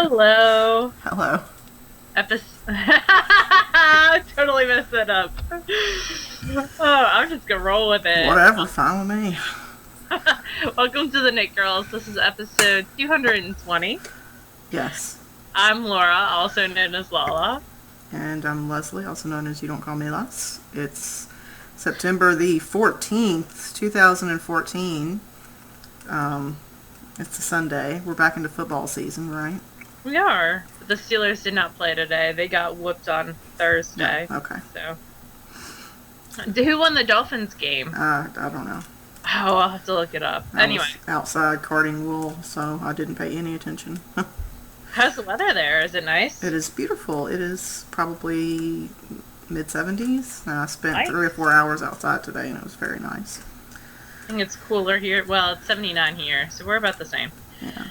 Hello. Hello. I totally messed that up. Oh, I'm just gonna roll with it. Whatever, fine with me. Welcome to the Knit Girls. This is episode 220. Yes. I'm Laura, also known as Lala. And I'm Leslie, also known as You Don't Call Me Les. It's September the 14th, 2014. It's a Sunday. We're back into football season, right? We are. But the Steelers did not play today. They got whooped on Thursday. Yeah, okay. So, who won the Dolphins game? I don't know. Oh, I'll have to look it up. I Anyway. was outside carding wool, so I didn't pay any attention. How's the weather there? Is it nice? It is beautiful. It is probably mid-70s. And I spent Nice. 3 or 4 hours outside today, and it was very nice. I think it's cooler here. Well, it's 79 here, so we're about the same. Yeah.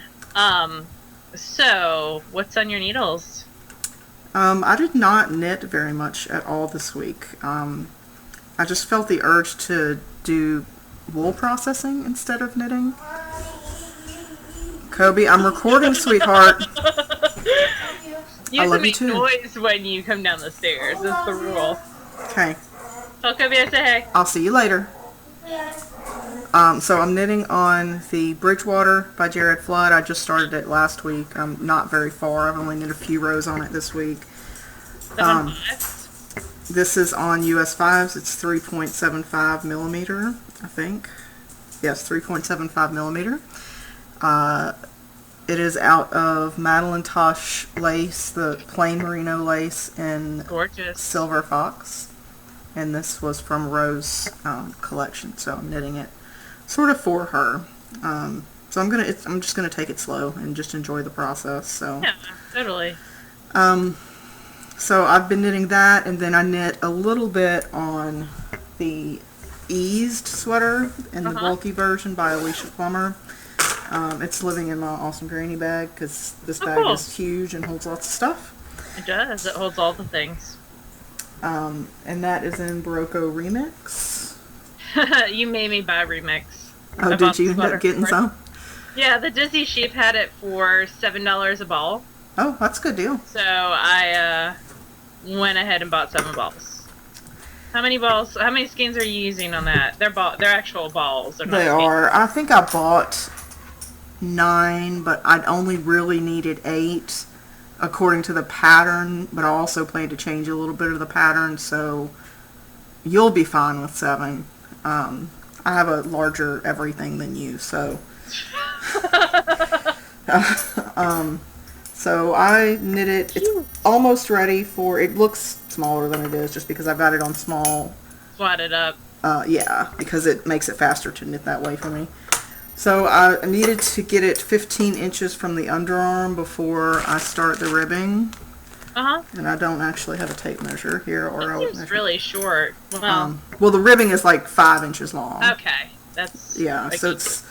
So, what's on your needles? I did not knit very much at all this week. I just felt the urge to do wool processing instead of knitting. Kobe, I'm recording, sweetheart. You I have love to you make too. noise when you come down the stairs. That's the rule. Okay, Tell Kobe I say hey. I'll see you later. So I'm knitting on the Bridgewater by Jared Flood. I just started it last week. I'm not very far. I've only knit a few rows on it this week. 7.5. This is on US 5s. It's 3.75 millimeter, I think. Yes, 3.75 millimeter. It is out of Madeline Tosh lace, the plain merino lace in Gorgeous. Silver Fox. And this was from Rose collection, so I'm knitting it sort of for her. So I'm just gonna take it slow and just enjoy the process. So Yeah, totally. so I've been knitting that, and then I knit a little bit on the eased sweater in the bulky version by Alicia Plummer. It's living in my awesome granny bag because this bag cool. is huge and holds lots of stuff. It does. It holds all the things. And that is in Barocco Remix. You made me buy Remix. Oh, I did bought you the end sweater up getting for it. some? Yeah, the Dizzy Sheep had it for $7 a ball. Oh, that's a good deal. So I went ahead and bought 7 balls. How many balls? How many skeins are you using on that? They're actual balls. They're not They skeins. are. I think I bought 9, but I only really needed 8 according to the pattern, but I also plan to change a little bit of the pattern, so you'll be fine with 7. I have a larger everything than you, so so I knit it. It's almost ready for, it looks smaller than it is just because I've got it on small. Swat it up. Yeah, because it makes it faster to knit that way for me. So I needed to get it 15 inches from the underarm before I start the ribbing. And I don't actually have a tape measure here, or That I'll seems measure. really short. Well, Well, the ribbing is like 5 inches long. okay. That's Yeah, like so it's,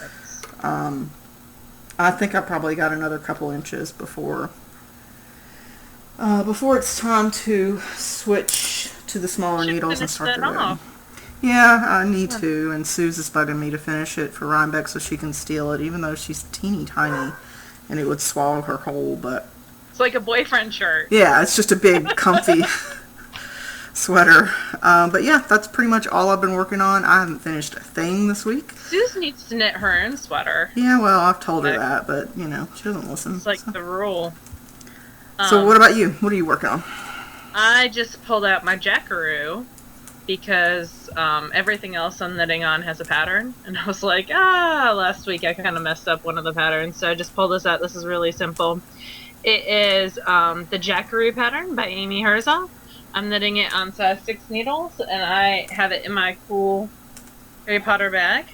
I think I probably got another couple inches before it's time to switch to the smaller needles and start the ribbing. Yeah, I need to, and Suze is bugging me to finish it for Rhinebeck so she can steal it, even though she's teeny tiny, and it would swallow her whole, but It's like a boyfriend shirt. yeah, it's just a big, comfy sweater. But yeah, that's pretty much all I've been working on. I haven't finished a thing this week. Suze needs to knit her own sweater. Yeah, well, I've told her that, but, you know, she doesn't listen. It's like the rule. So what about you? What are you working on? I just pulled out my jackaroo because everything else I'm knitting on has a pattern. And I was like, last week I kind of messed up one of the patterns. So I just pulled this out. This is really simple. It is the Jackaroo pattern by Amy Herzog. I'm knitting it on size 6 needles, and I have it in my cool Harry Potter bag.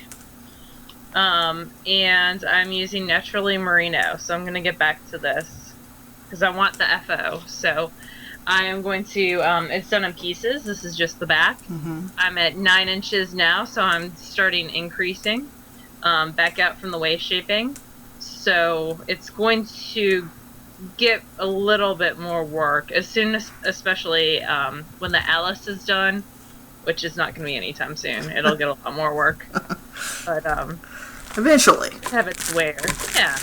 And I'm using Naturally Merino, so I'm going to get back to this because I want the FO. So I am going to, it's done in pieces. This is just the back. I'm at 9 inches now, so I'm starting increasing back out from the waist shaping. So it's going to get a little bit more work as soon as, especially when the Alice is done, which is not going to be anytime soon. It'll get a lot more work, but Eventually. have it swear, yeah.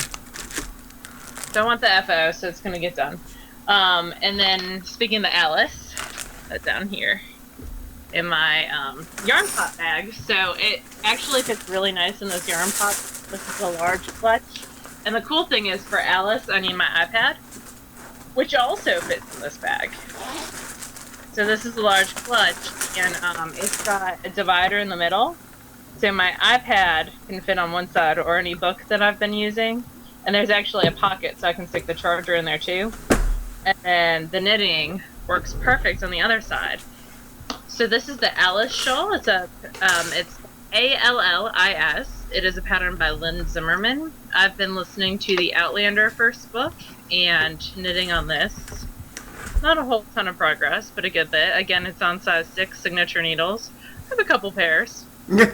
So I want the FO, so it's going to get done. And then speaking of Alice, that's down here in my yarn pot bag. So it actually fits really nice in those yarn pots. This is a large clutch. And the cool thing is for Alice, I need my iPad, which also fits in this bag. So this is a large clutch, and it's got a divider in the middle. So my iPad can fit on one side, or any book that I've been using. And there's actually a pocket, so I can stick the charger in there too. And then the knitting works perfect on the other side. So this is the Alice shawl. It's Allis. It is a pattern by Lynn Zimmerman. I've been listening to the Outlander first book and knitting on this. Not a whole ton of progress, but a good bit. Again, it's on size 6 signature needles. I have a couple pairs. Throw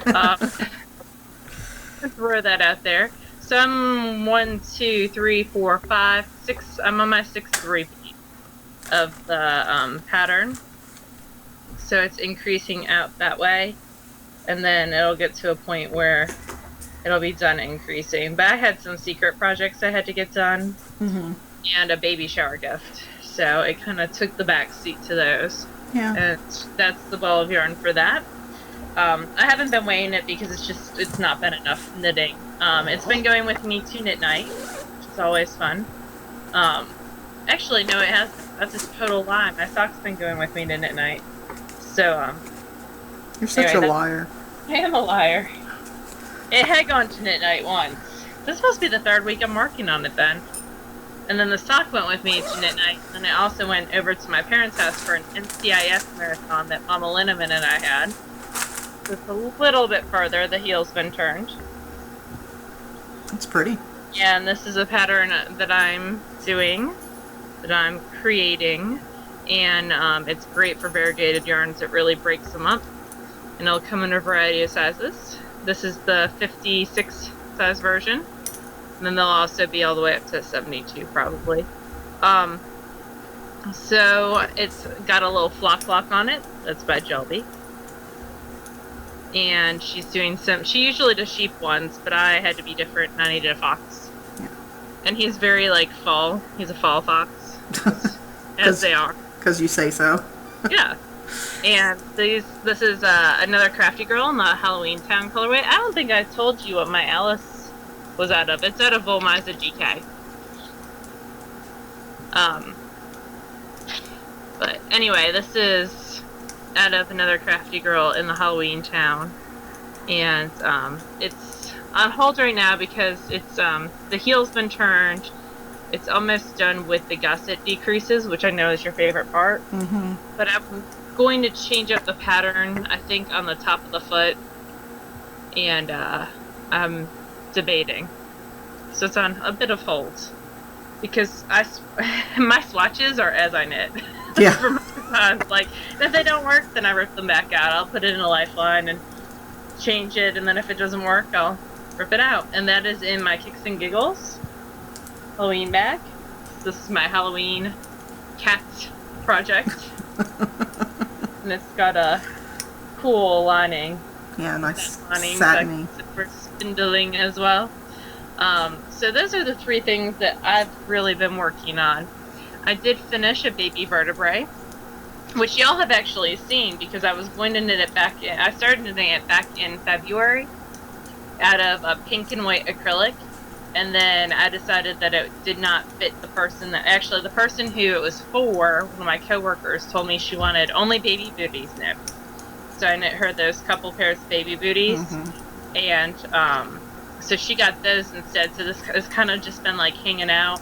that out there. So I'm 1, 2, 3, 4, 5, 6. I'm on my 6th repeat of the pattern. So it's increasing out that way. And then it'll get to a point where it'll be done increasing. But I had some secret projects I had to get done. Mm-hmm. And a baby shower gift. So it kind of took the back seat to those. Yeah. And that's the ball of yarn for that. I haven't been weighing it because it's not been enough knitting. It's been going with me to knit night, which is always fun. Actually, no, it hasn't. That's a total lie. My sock's been going with me to knit night. So, you're such a liar. I am a liar. It had gone to knit night once. This must be the 3rd week I'm working on it then. And then the sock went with me to knit night, and it also went over to my parents' house for an NCIS marathon that Mama Linneman and I had. So it's a little bit further. The heel's been turned. That's pretty. Yeah, and this is a pattern that I'm doing, that I'm creating, and it's great for variegated yarns. It really breaks them up, and it'll come in a variety of sizes. This is the 56 size version. And then they'll also be all the way up to 72 probably. So it's got a little flock lock on it. That's by Jelby. And she's doing she usually does sheep ones, but I had to be different and I needed a fox. Yeah. And he's very fall. He's a fall fox. As they are. Because you say so. Yeah. And this is another Crafty Girl in the Halloween Town colorway. I don't think I told you what my Alice was out of. It's out of Volmiza GK. But anyway, this is out of another Crafty Girl in the Halloween Town. And it's on hold right now because it's the heel's been turned. It's almost done with the gusset decreases, which I know is your favorite part. Mm-hmm. But I'm going to change up the pattern, I think, on the top of the foot. And I'm debating. So it's on a bit of hold. Because my swatches are as I knit. Yeah. For my designs. If they don't work, then I rip them back out. I'll put it in a lifeline and change it, and then if it doesn't work, I'll rip it out. And that is in my Kicks and Giggles Halloween bag. This is my Halloween cat project. And it's got a cool lining. Yeah, nice satiny. For spindling as well. So those are the 3 things that I've really been working on. I did finish a baby vertebrae, which y'all have actually seen because I was going to knit it back in. I started knitting it back in February out of a pink and white acrylic, and then I decided that it did not fit the person the person who it was for, one of my coworkers, told me she wanted only baby booties knit. So I knit her those couple pairs of baby booties, and so she got those instead. So this has kind of just been hanging out.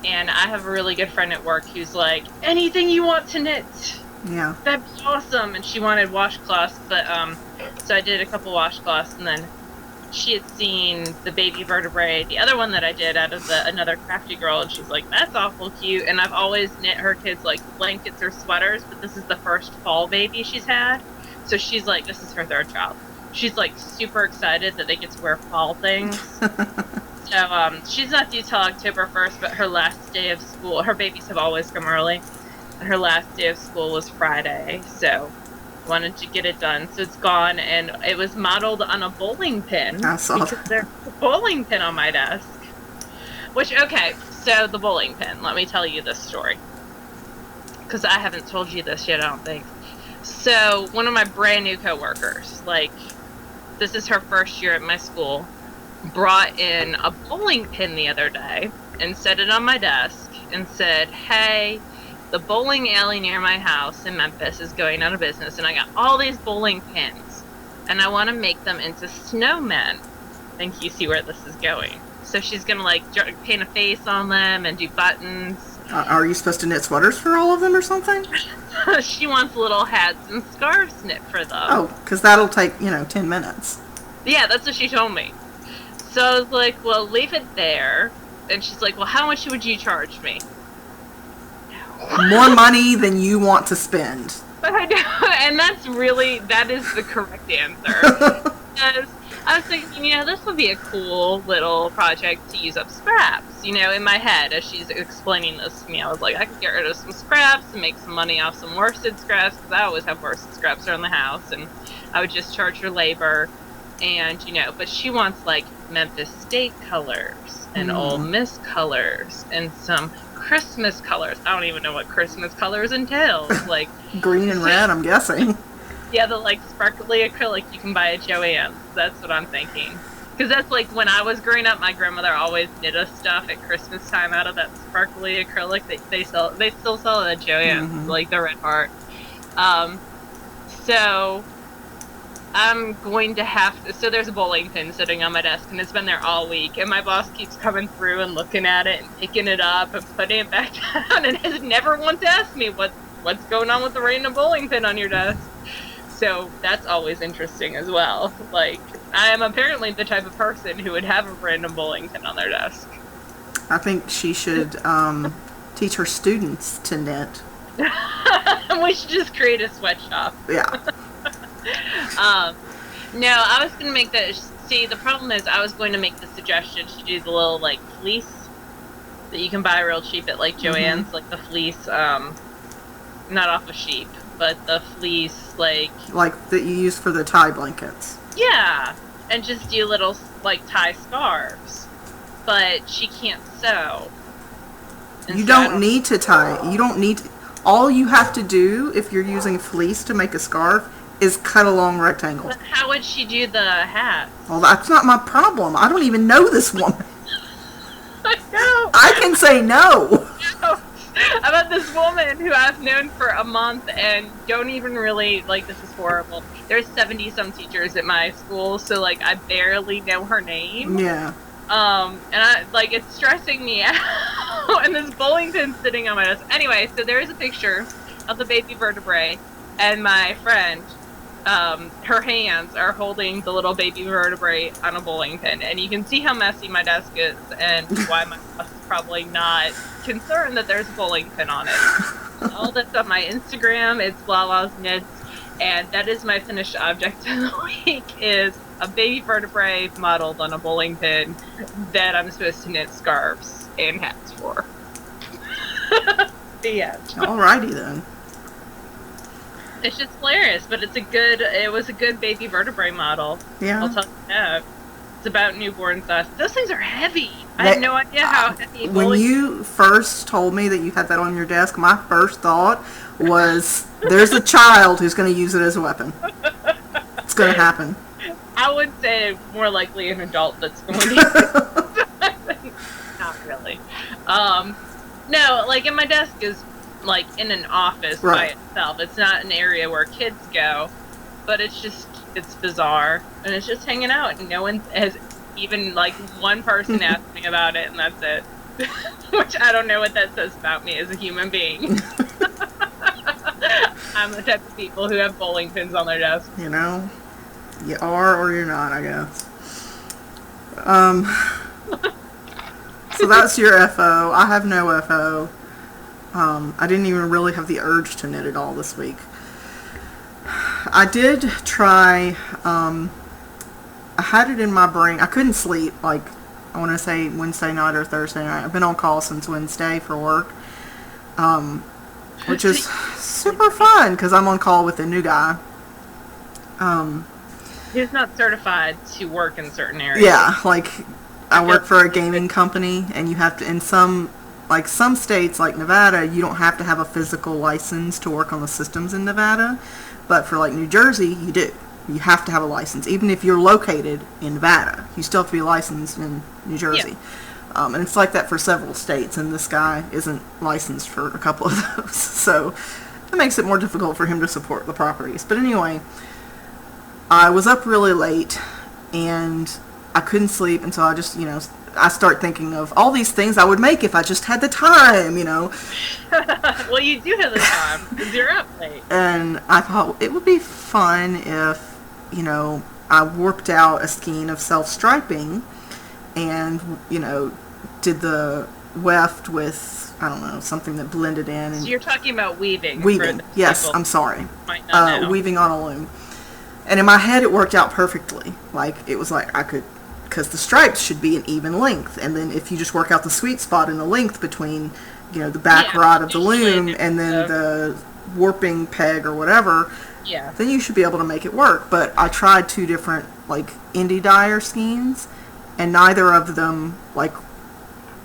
And I have a really good friend at work who's like, anything you want to knit. Yeah. That'd be awesome. And she wanted washcloths, but so I did a couple washcloths, and then she had seen the baby vertebrae, the other one that I did out of another Crafty Girl, and she's like, that's awful cute. And I've always knit her kids blankets or sweaters, but this is the first fall baby she's had. So she's like, this is her 3rd child. She's super excited that they get to wear fall things. So she's not due till October 1st, but her last day of school, her babies have always come early, and her last day of school was Friday, so wanted to get it done. So it's gone, and it was modeled on a bowling pin. I saw because there's a bowling pin on my desk. Which, okay, So the bowling pin. Let me tell you this story. Because I haven't told you this yet, I don't think. So one of my brand new coworkers, like, this is her first year at my school, brought in a bowling pin the other day and set it on my desk and said, hey, the bowling alley near my house in Memphis is going out of business, and I got all these bowling pins, and I want to make them into snowmen. I think you see where this is going. So she's going to, like, paint a face on them and do buttons. Are you supposed to knit sweaters for all of them or something? She wants little hats and scarves knit for them. Oh, because that'll take, 10 minutes. Yeah, that's what she told me. So I was like, well, leave it there. And she's like, well, how much would you charge me? More money than you want to spend. And that is the correct answer. Because I was thinking, this would be a cool little project to use up scraps. In my head, as she's explaining this to me, I was like, I could get rid of some scraps and make some money off some worsted scraps, because I always have worsted scraps around the house, and I would just charge her labor. And, but she wants, like, Memphis State colors and Ole Miss colors and some Christmas colors. I don't even know what Christmas colors entails. Like green and red, I'm guessing. Yeah, the, like, sparkly acrylic you can buy at Joann's. That's what I'm thinking. Because that's, like, when I was growing up, my grandmother always knit us stuff at Christmas time out of that sparkly acrylic that they still sell it at Joann's, like the Red Heart. So I'm going to have to... So there's a bowling pin sitting on my desk, and it's been there all week, and my boss keeps coming through and looking at it and picking it up and putting it back down, and has never once asked me what's going on with the random bowling pin on your desk. So that's always interesting as well. Like, I am apparently the type of person who would have a random bowling pin on their desk. I think she should teach her students to knit. We should just create a sweatshop. Yeah. No, I was going to make that... See, the problem is I was going to make the suggestion to do the little, like, fleece that you can buy real cheap at, like, Joann's. Like, the fleece, not off of sheep, but the fleece, like that you use for the tie blankets. Yeah, and just do little, like, tie scarves. But she can't sew. And you so don't need to tie. You don't need to, all you have to do if you're using fleece to make a scarf is cut a long rectangle. But how would she do the hat? Well, that's not my problem. I don't even know this woman. I know. I can say no. About this woman who I've known for a month and don't even really, like, this is horrible. There's 70-some teachers at my school, so, like, I barely know her name. Yeah. And I, like, it's stressing me out. And this bowling pin's sitting on my desk. Anyway, so there is a picture of the baby vertebrae, and my friend, her hands are holding the little baby vertebrae on a bowling pin, and you can see how messy my desk is and why my boss is probably not concerned that there's a bowling pin on it. All that's on my Instagram. It's Lala's Knits, and that is my finished object of the week, is a baby vertebrae modeled on a bowling pin that I'm supposed to knit scarves and hats for. The end. Alrighty then. It's just hilarious, but it was a good baby vertebrae model. Yeah. I'll tell you that. It's about newborn size. Those things are heavy. I had no idea how heavy. When you first told me that you had that on your desk, my first thought was, there's a child who's going to use it as a weapon. It's going to happen. I would say more likely an adult that's going to use it. Not really. No, like, and my desk is, like, in an office by itself. It's not an area where kids go, but it's bizarre, and it's just hanging out, and no one has even, like, one person asked me about it, and that's it. Which I don't know what that says about me as a human being. I'm the type of people who have bowling pins on their desk. You know, you are or you're not, I guess. So that's your FO. I have no FO. I didn't even really have the urge to knit at all this week. I did try, I had it in my brain. I couldn't sleep, like, I want to say Wednesday night or Thursday night. I've been on call since Wednesday for work, which is super fun because I'm on call with a new guy. He's not certified to work in certain areas. Yeah, like, I work for a gaming company, and you have to, in some states like Nevada, you don't have to have a physical license to work on the systems in Nevada, but for like New Jersey, you do. You have to have a license. Even if you're located in Nevada, you still have to be licensed in New Jersey. Yeah. And it's like that for several states, and this guy isn't licensed for a couple of those. So it makes it more difficult for him to support the properties. But anyway, I was up really late, and I couldn't sleep, and so I just, I start thinking of all these things I would make if I just had the time, Well, you do have the time, because you're up late. And I thought it would be fun if, I worked out a skein of self-striping and, did the weft with, I don't know, something that blended in. And so you're talking about weaving. Weaving, yes, I'm sorry. Might not know. Weaving on a loom. And in my head, it worked out perfectly. Like, it was like I could, because the stripes should be an even length. And then if you just work out the sweet spot in the length between, the back rod of the loom and then the warping peg or whatever, then you should be able to make it work. But I tried 2 different, indie dyer skeins, and neither of them,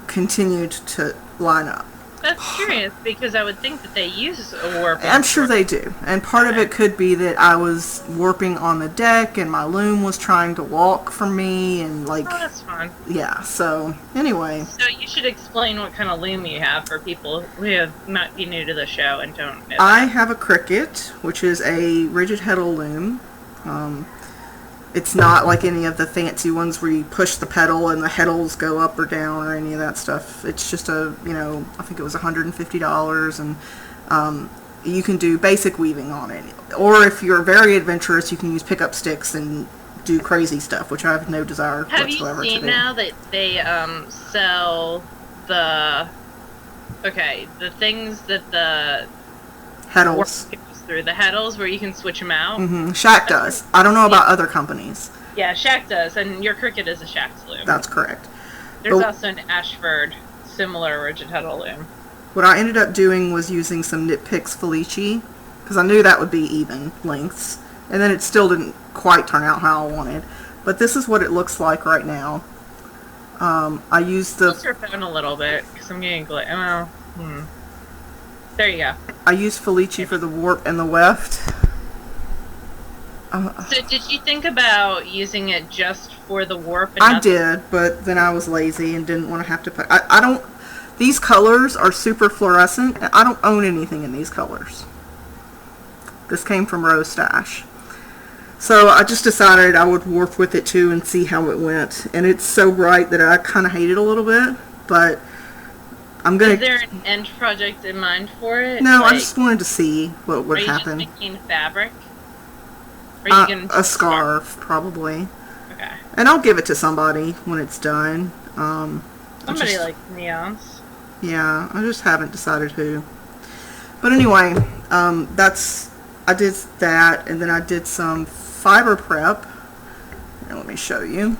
continued to line up. That's curious, because I would think that they use a warping. I'm sure they do. And part of it could be that I was warping on the deck and my loom was trying to walk for me and Oh, that's fun. Yeah, so anyway. So you should explain what kind of loom you have for people who might be new to the show and don't know I have a Cricut, which is a rigid heddle loom. It's not like any of the fancy ones where you push the pedal and the heddles go up or down or any of that stuff. It's just I think it was $150, and you can do basic weaving on it. Or if you're very adventurous, you can use pickup sticks and do crazy stuff, which I have no desire whatsoever to do. Have you seen now that they sell the things that the heddles through the heddles where you can switch them out? Mm-hmm. Shack does. I don't know about other companies. Yeah, Shack does, and your Cricut is a Shack's loom. That's correct. There's also an Ashford similar rigid heddle loom. What I ended up doing was using some Knit Picks fleece, because I knew that would be even lengths, and then it still didn't quite turn out how I wanted. But this is what it looks like right now. I used the... Tilt your phone a little bit, because I'm getting There you go. I used fleece for the warp and the weft. So did you think about using it just for the warp? And I did, but then I was lazy and didn't want to have to put... I don't... These colors are super fluorescent, and I don't own anything in these colors. This came from Rose Stash. So I just decided I would warp with it too and see how it went. And it's so bright that I kind of hate it a little bit, but I'm gonna... Is there an end project in mind for it? No, I just wanted to see what would happen. Are you just making fabric? Are you a scarf, probably. Okay. And I'll give it to somebody when it's done. Somebody like neons. Yeah, I just haven't decided who. But anyway, I did that, and then I did some fiber prep. Here, let me show you.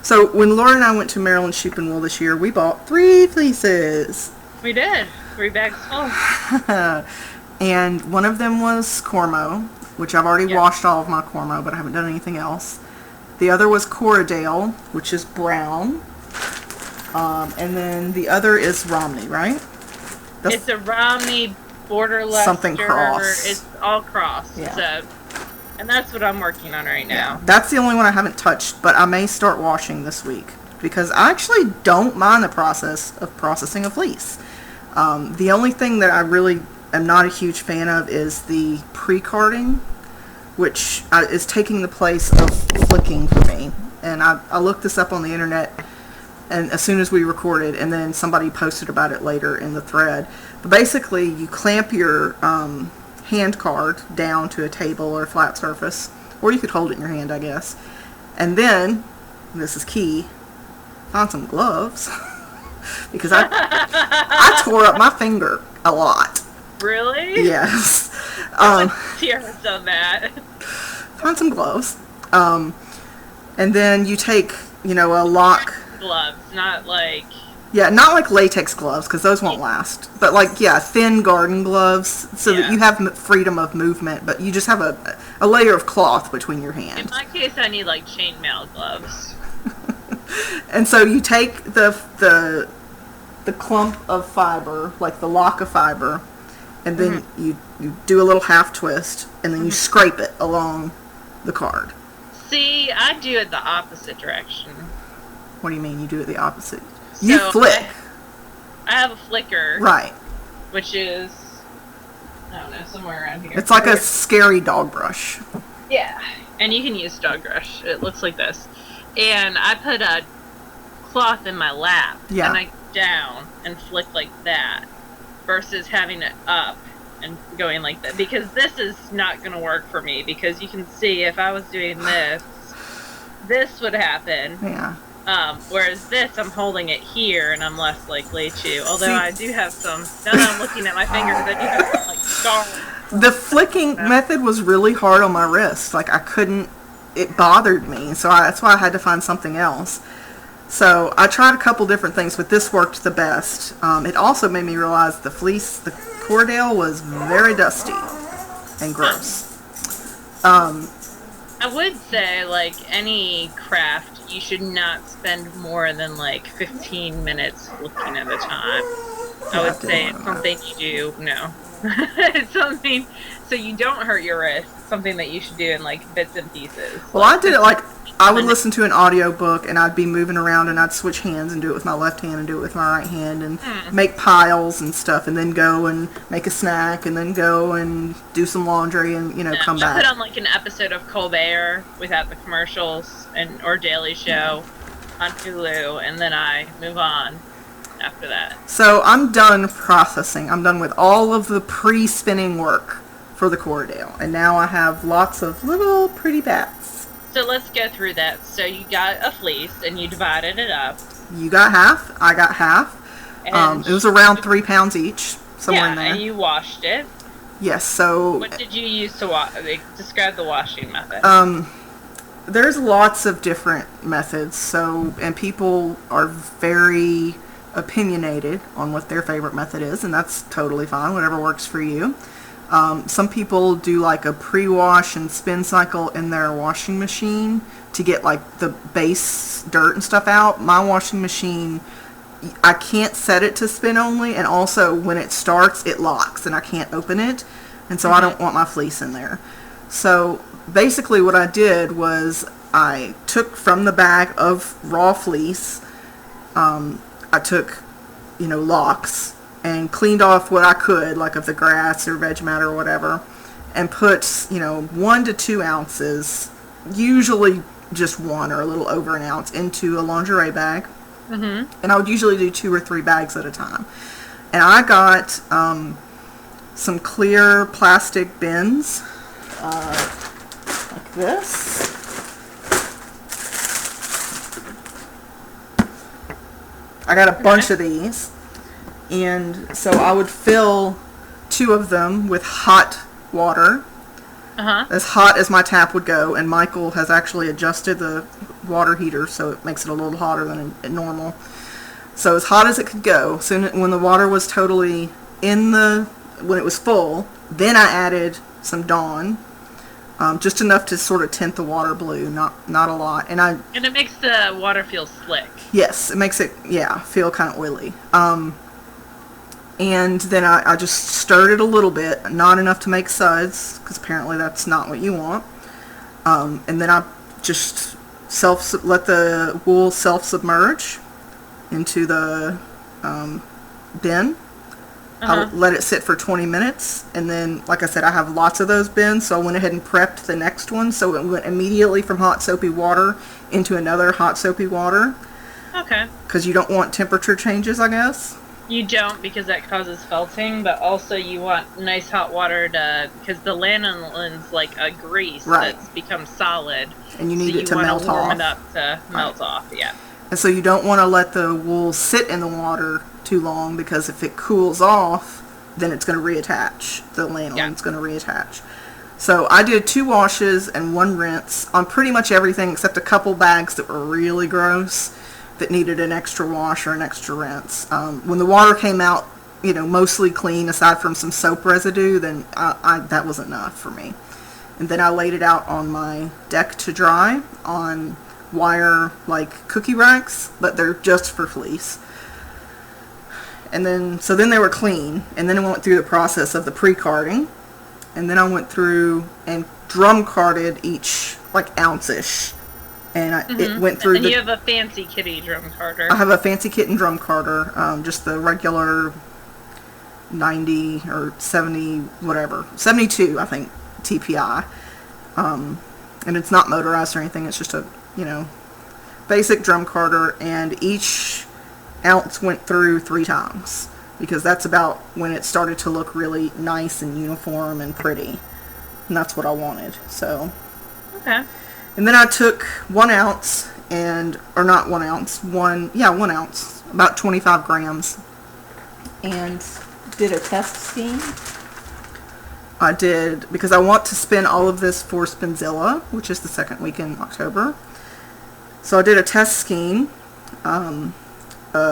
So when Laura and I went to Maryland Sheep and Wool this year, we bought 3 fleeces. We did. 3 bags full. And one of them was Cormo, which I've already washed all of my Cormo, but I haven't done anything else. The other was Corriedale, which is brown. And then the other is Romney, right? It's a Romney borderless. Something cross. It's all cross. Yeah. So, and that's what I'm working on right now. That's the only one I haven't touched, but I may start washing this week, because I actually don't mind the process of processing a fleece. The only thing that I really am not a huge fan of is the pre-carding, which is taking the place of flicking for me. And I looked this up on the internet, and as soon as we recorded, and then somebody posted about it later in the thread. But basically, you clamp your hand card down to a table or a flat surface, or you could hold it in your hand, I guess. And then, and this is key, find some gloves, because I tore up my finger a lot. Really? Yes. Tierra's done that. Find some gloves. And then you take, a lock. Gloves, not like... Yeah, not like latex gloves, because those won't last. But thin garden gloves, so that you have freedom of movement, but you just have a layer of cloth between your hands. In my case, I need chainmail gloves. And so you take the clump of fiber, like the lock of fiber, and then you do a little half twist, and then you scrape it along the card. See, I do it the opposite direction. What do you mean you do it the opposite? So You flick. I have a flicker. Right. Which is, I don't know, somewhere around here. It's like a scary dog brush. Yeah. And you can use dog brush. It looks like this. And I put a cloth in my lap. Yeah. And I go down and flick like that. Versus having it up and going like that. Because this is not going to work for me. Because you can see if I was doing this would happen. Yeah. Whereas this, I'm holding it here and I'm less likely to. Although I do have some, now that I'm looking at my fingers, I do have some like scars. The flicking method was really hard on my wrist. Like I couldn't, it bothered me. So that's why I had to find something else. So I tried a couple different things, but this worked the best. It also made me realize the Cordale was very dusty and gross. I would say, like, any craft, you should not spend more than, like, 15 minutes looking at a time. I would say it's something you do, no. It's something, so you don't hurt your wrist, something that you should do in, like, bits and pieces. Well, I did it like, I would listen to an audiobook and I'd be moving around and I'd switch hands and do it with my left hand and do it with my right hand and make piles and stuff and then go and make a snack and then go and do some laundry and, come back. I put on like an episode of Colbert without the commercials or Daily Show on Hulu and then I move on after that. So I'm done processing. I'm done with all of the pre-spinning work for the Cordale and now I have lots of little pretty bats. So let's go through that. So you got a fleece and you divided it up. You got half. I got half. It was around 3 pounds each, somewhere in there. Yeah, and you washed it. Yes. So what did you use to wash? Describe the washing method. There's lots of different methods. So and people are very opinionated on what their favorite method is, and that's totally fine. Whatever works for you. Some people do like a pre-wash and spin cycle in their washing machine to get like the base dirt and stuff out. My washing machine, I can't set it to spin only, and also when it starts it locks and I can't open it, and so I don't want my fleece in there. So basically what I did was I took from the bag of raw fleece, I took locks and cleaned off what I could, like of the grass or veg matter or whatever, and put, 1 to 2 ounces, usually just 1 or a little over an ounce, into a lingerie bag. And I would usually do 2 or 3 bags at a time. And I got some clear plastic bins, like this. I got a bunch of these. And so I would fill 2 of them with hot water, as hot as my tap would go. And Michael has actually adjusted the water heater so it makes it a little hotter than normal. So as hot as it could go. Soon when the water was totally when it was full, then I added some Dawn, just enough to sort of tint the water blue, not a lot. And it makes the water feel slick. Yes, it makes it feel kind of oily. And then I just stirred it a little bit, not enough to make suds, because apparently that's not what you want. And then I just let the wool self-submerge into the bin. I let it sit for 20 minutes, and then, like I said, I have lots of those bins, so I went ahead and prepped the next one, so it went immediately from hot soapy water into another hot soapy water. Okay. Because you don't want temperature changes, I guess. You don't, because that causes felting, but also you want nice hot water because the lanolin's like a grease that's become solid. And you need it to melt off. You want to warm it up to melt off, yeah. And so you don't want to let the wool sit in the water too long, because if it cools off, then it's going to reattach. The lanolin's going to reattach. So I did 2 washes and 1 rinse on pretty much everything except a couple bags that were really gross, that needed an extra wash or an extra rinse. When the water came out, mostly clean, aside from some soap residue, then that was enough for me. And then I laid it out on my deck to dry on wire like cookie racks, but they're just for fleece. And then they were clean, and then I went through the process of the pre-carding, and then I went through and drum carded each like ounce-ish, and it went through. And you have a fancy kitty drum carder. I have a fancy kitten drum carder, just the regular 90 or 70, whatever, 72, I think, TPI. And it's not motorized or anything. It's just a, basic drum carder, and each ounce went through 3 times, because that's about when it started to look really nice and uniform and pretty, and that's what I wanted. So okay. And then I took 1 ounce or not 1 ounce, 1 ounce, about 25 grams, and did a test scheme. I did, because I want to spin all of this for Spinzilla, which is the second week in October. So I did a test scheme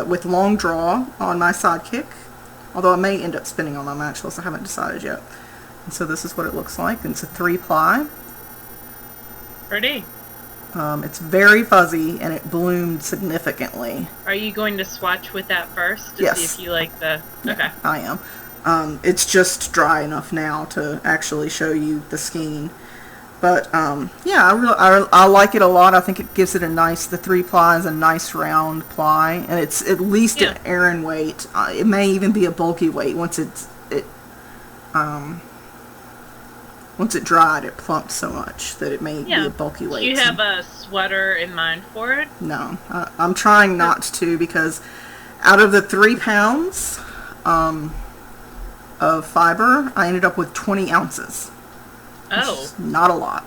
with long draw on my sidekick, although I may end up spinning on my matchless. I haven't decided yet. And so this is what it looks like. And it's a 3-ply. Pretty. It's very fuzzy, and it bloomed significantly. Are you going to swatch with that first to Yes. see if you like the... Okay. Yeah, I am. It's just dry enough now to actually show you the skein. But, I like it a lot. I think it gives it the 3-ply is a nice round ply, and it's at least an Aran weight. It may even be a bulky weight once once it dried. It plumped so much that it may be a bulky weight. Do you have a sweater in mind for it? No, I'm trying not to, because out of the 3 pounds of fiber, I ended up with 20 ounces. Oh. Not a lot.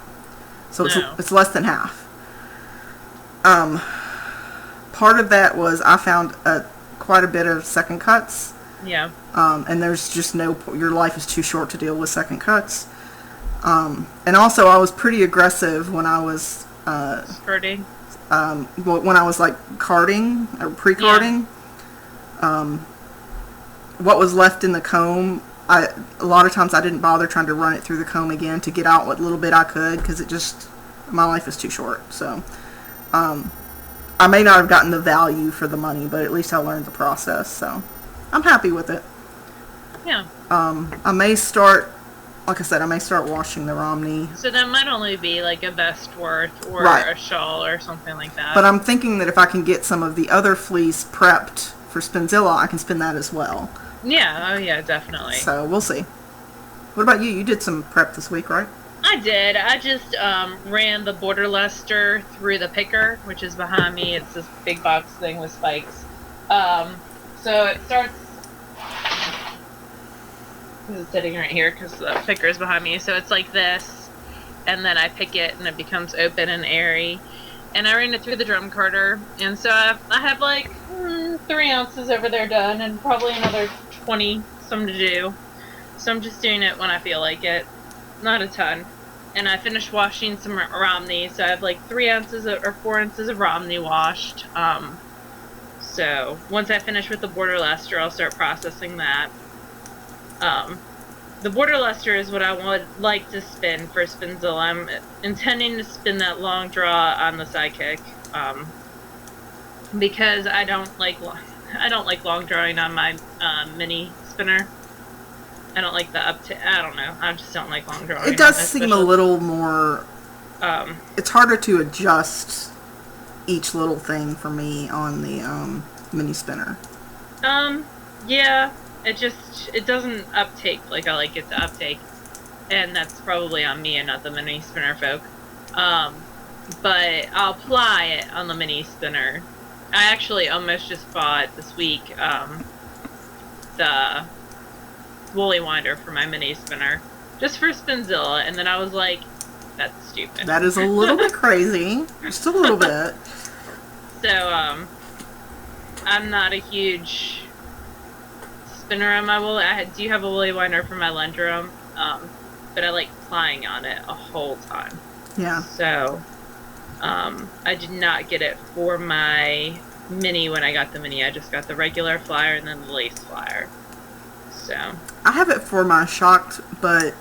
So it's less than half. Part of that was I found quite a bit of second cuts. Yeah. And there's just your life is too short to deal with second cuts. And also I was pretty aggressive when I was skirting. When I was like carding or pre-carding. Yeah. What was left in the comb, a lot of times I didn't bother trying to run it through the comb again to get out what little bit I could, because my life is too short. So I may not have gotten the value for the money, but at least I learned the process. So I'm happy with it. Yeah. I may start, like I said, washing the Romney. So that might only be like a vest worth or a shawl or something like that. But I'm thinking that if I can get some of the other fleece prepped for Spinzilla, I can spin that as well. Yeah, oh yeah, definitely. So we'll see. What about you? You did some prep this week, right? I did. I just ran the border luster through the picker, which is behind me. It's this big box thing with spikes. So it starts... It's sitting right here because the picker is behind me. So it's like this, and then I pick it, and it becomes open and airy. And I ran it through the drum carder, and so I have like 3 ounces over there done, and probably another 20 some to do. So I'm just doing it when I feel like it, not a ton. And I finished washing some Romney, so I have like 3 ounces or 4 ounces of Romney washed. So once I finish with the border luster, I'll start processing that. The border luster is what I would like to spin for Spinzilla. I'm intending to spin that long draw on the sidekick, because I don't like long drawing on my mini spinner. I don't like the I don't know. I just don't like long drawing. It does seem a little more. It's harder to adjust each little thing for me on the mini spinner. Yeah. It doesn't uptake like I like it to uptake. And that's probably on me and not the mini spinner folk. But I'll apply it on the mini spinner. I actually almost just bought this week the woolly winder for my mini spinner. Just for Spinzilla, and then I was like, that's stupid. That is a little bit crazy. Just a little bit. So, I'm not a huge spinner on my woolly. I do have a woolly winder for my Lendrum, but I like plying on it a whole time. Yeah. So, I did not get it for my mini when I got the mini. I just got the regular flyer and then the lace flyer. So I have it for my shocked, but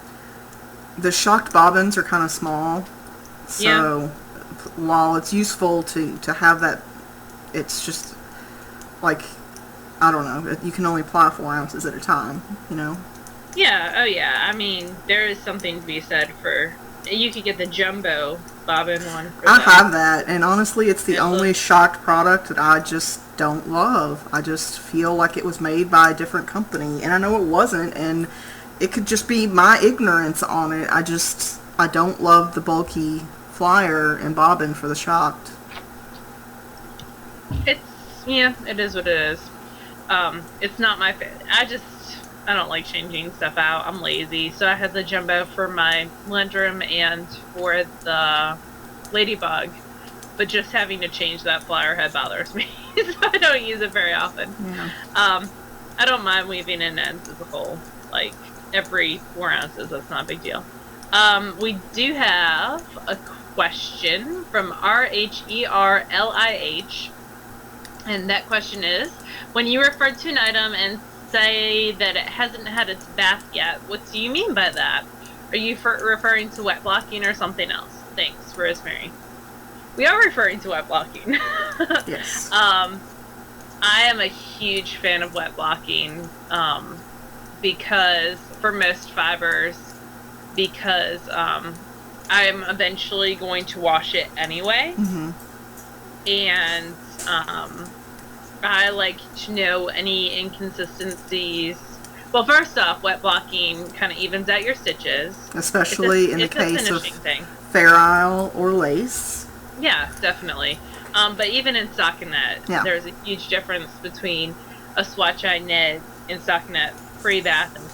the shocked bobbins are kind of small. So while it's useful to have that, it's just like, I don't know, you can only apply 4 ounces at a time, you know? Yeah, oh yeah. I mean, there is something to be said for, you could get the jumbo bobbin one for I that. have that, and honestly, it's the only Shocked product that I just don't love. I just feel like it was made by a different company, and I know it wasn't, and it could just be my ignorance on it. I don't love the bulky flyer and bobbin for the Shocked. Yeah, it is what it is. It's not my favorite. I don't like changing stuff out. I'm lazy. So I had the jumbo for my Lindrum and for the Ladybug. But just having to change that flower head bothers me. So I don't use it very often. Yeah. I don't mind weaving in ends as a whole. Like, every 4 ounces, that's not a big deal. We do have a question from RHERLIH. And that question is, when you refer to an item and say that it hasn't had its bath yet, what do you mean by that? Are you referring to wet blocking or something else? Thanks, Rosemary. We are referring to wet blocking. Yes. I am a huge fan of wet blocking because, for most fibers, because I'm eventually going to wash it anyway. Mm-hmm. And I like to know any inconsistencies. Well, first off, wet blocking kind of evens out your stitches. Especially in the case of Fair Isle or lace. Yeah, definitely. But even in stockinette, there's a huge difference between a swatch I knit in stockinette pre-bath and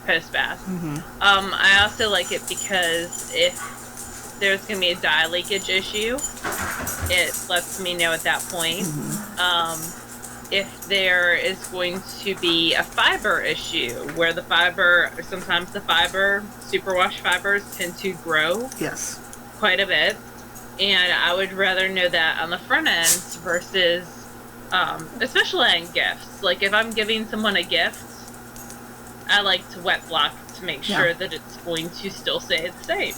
post-bath. Mm-hmm. I also like it because if there's going to be a dye leakage issue, it lets me know at that point. Mm-hmm. If there is going to be a fiber issue, where sometimes the superwash fibers tend to grow quite a bit, and I would rather know that on the front end versus, especially in gifts. Like, if I'm giving someone a gift, I like to wet block to make sure that it's going to still stay the same.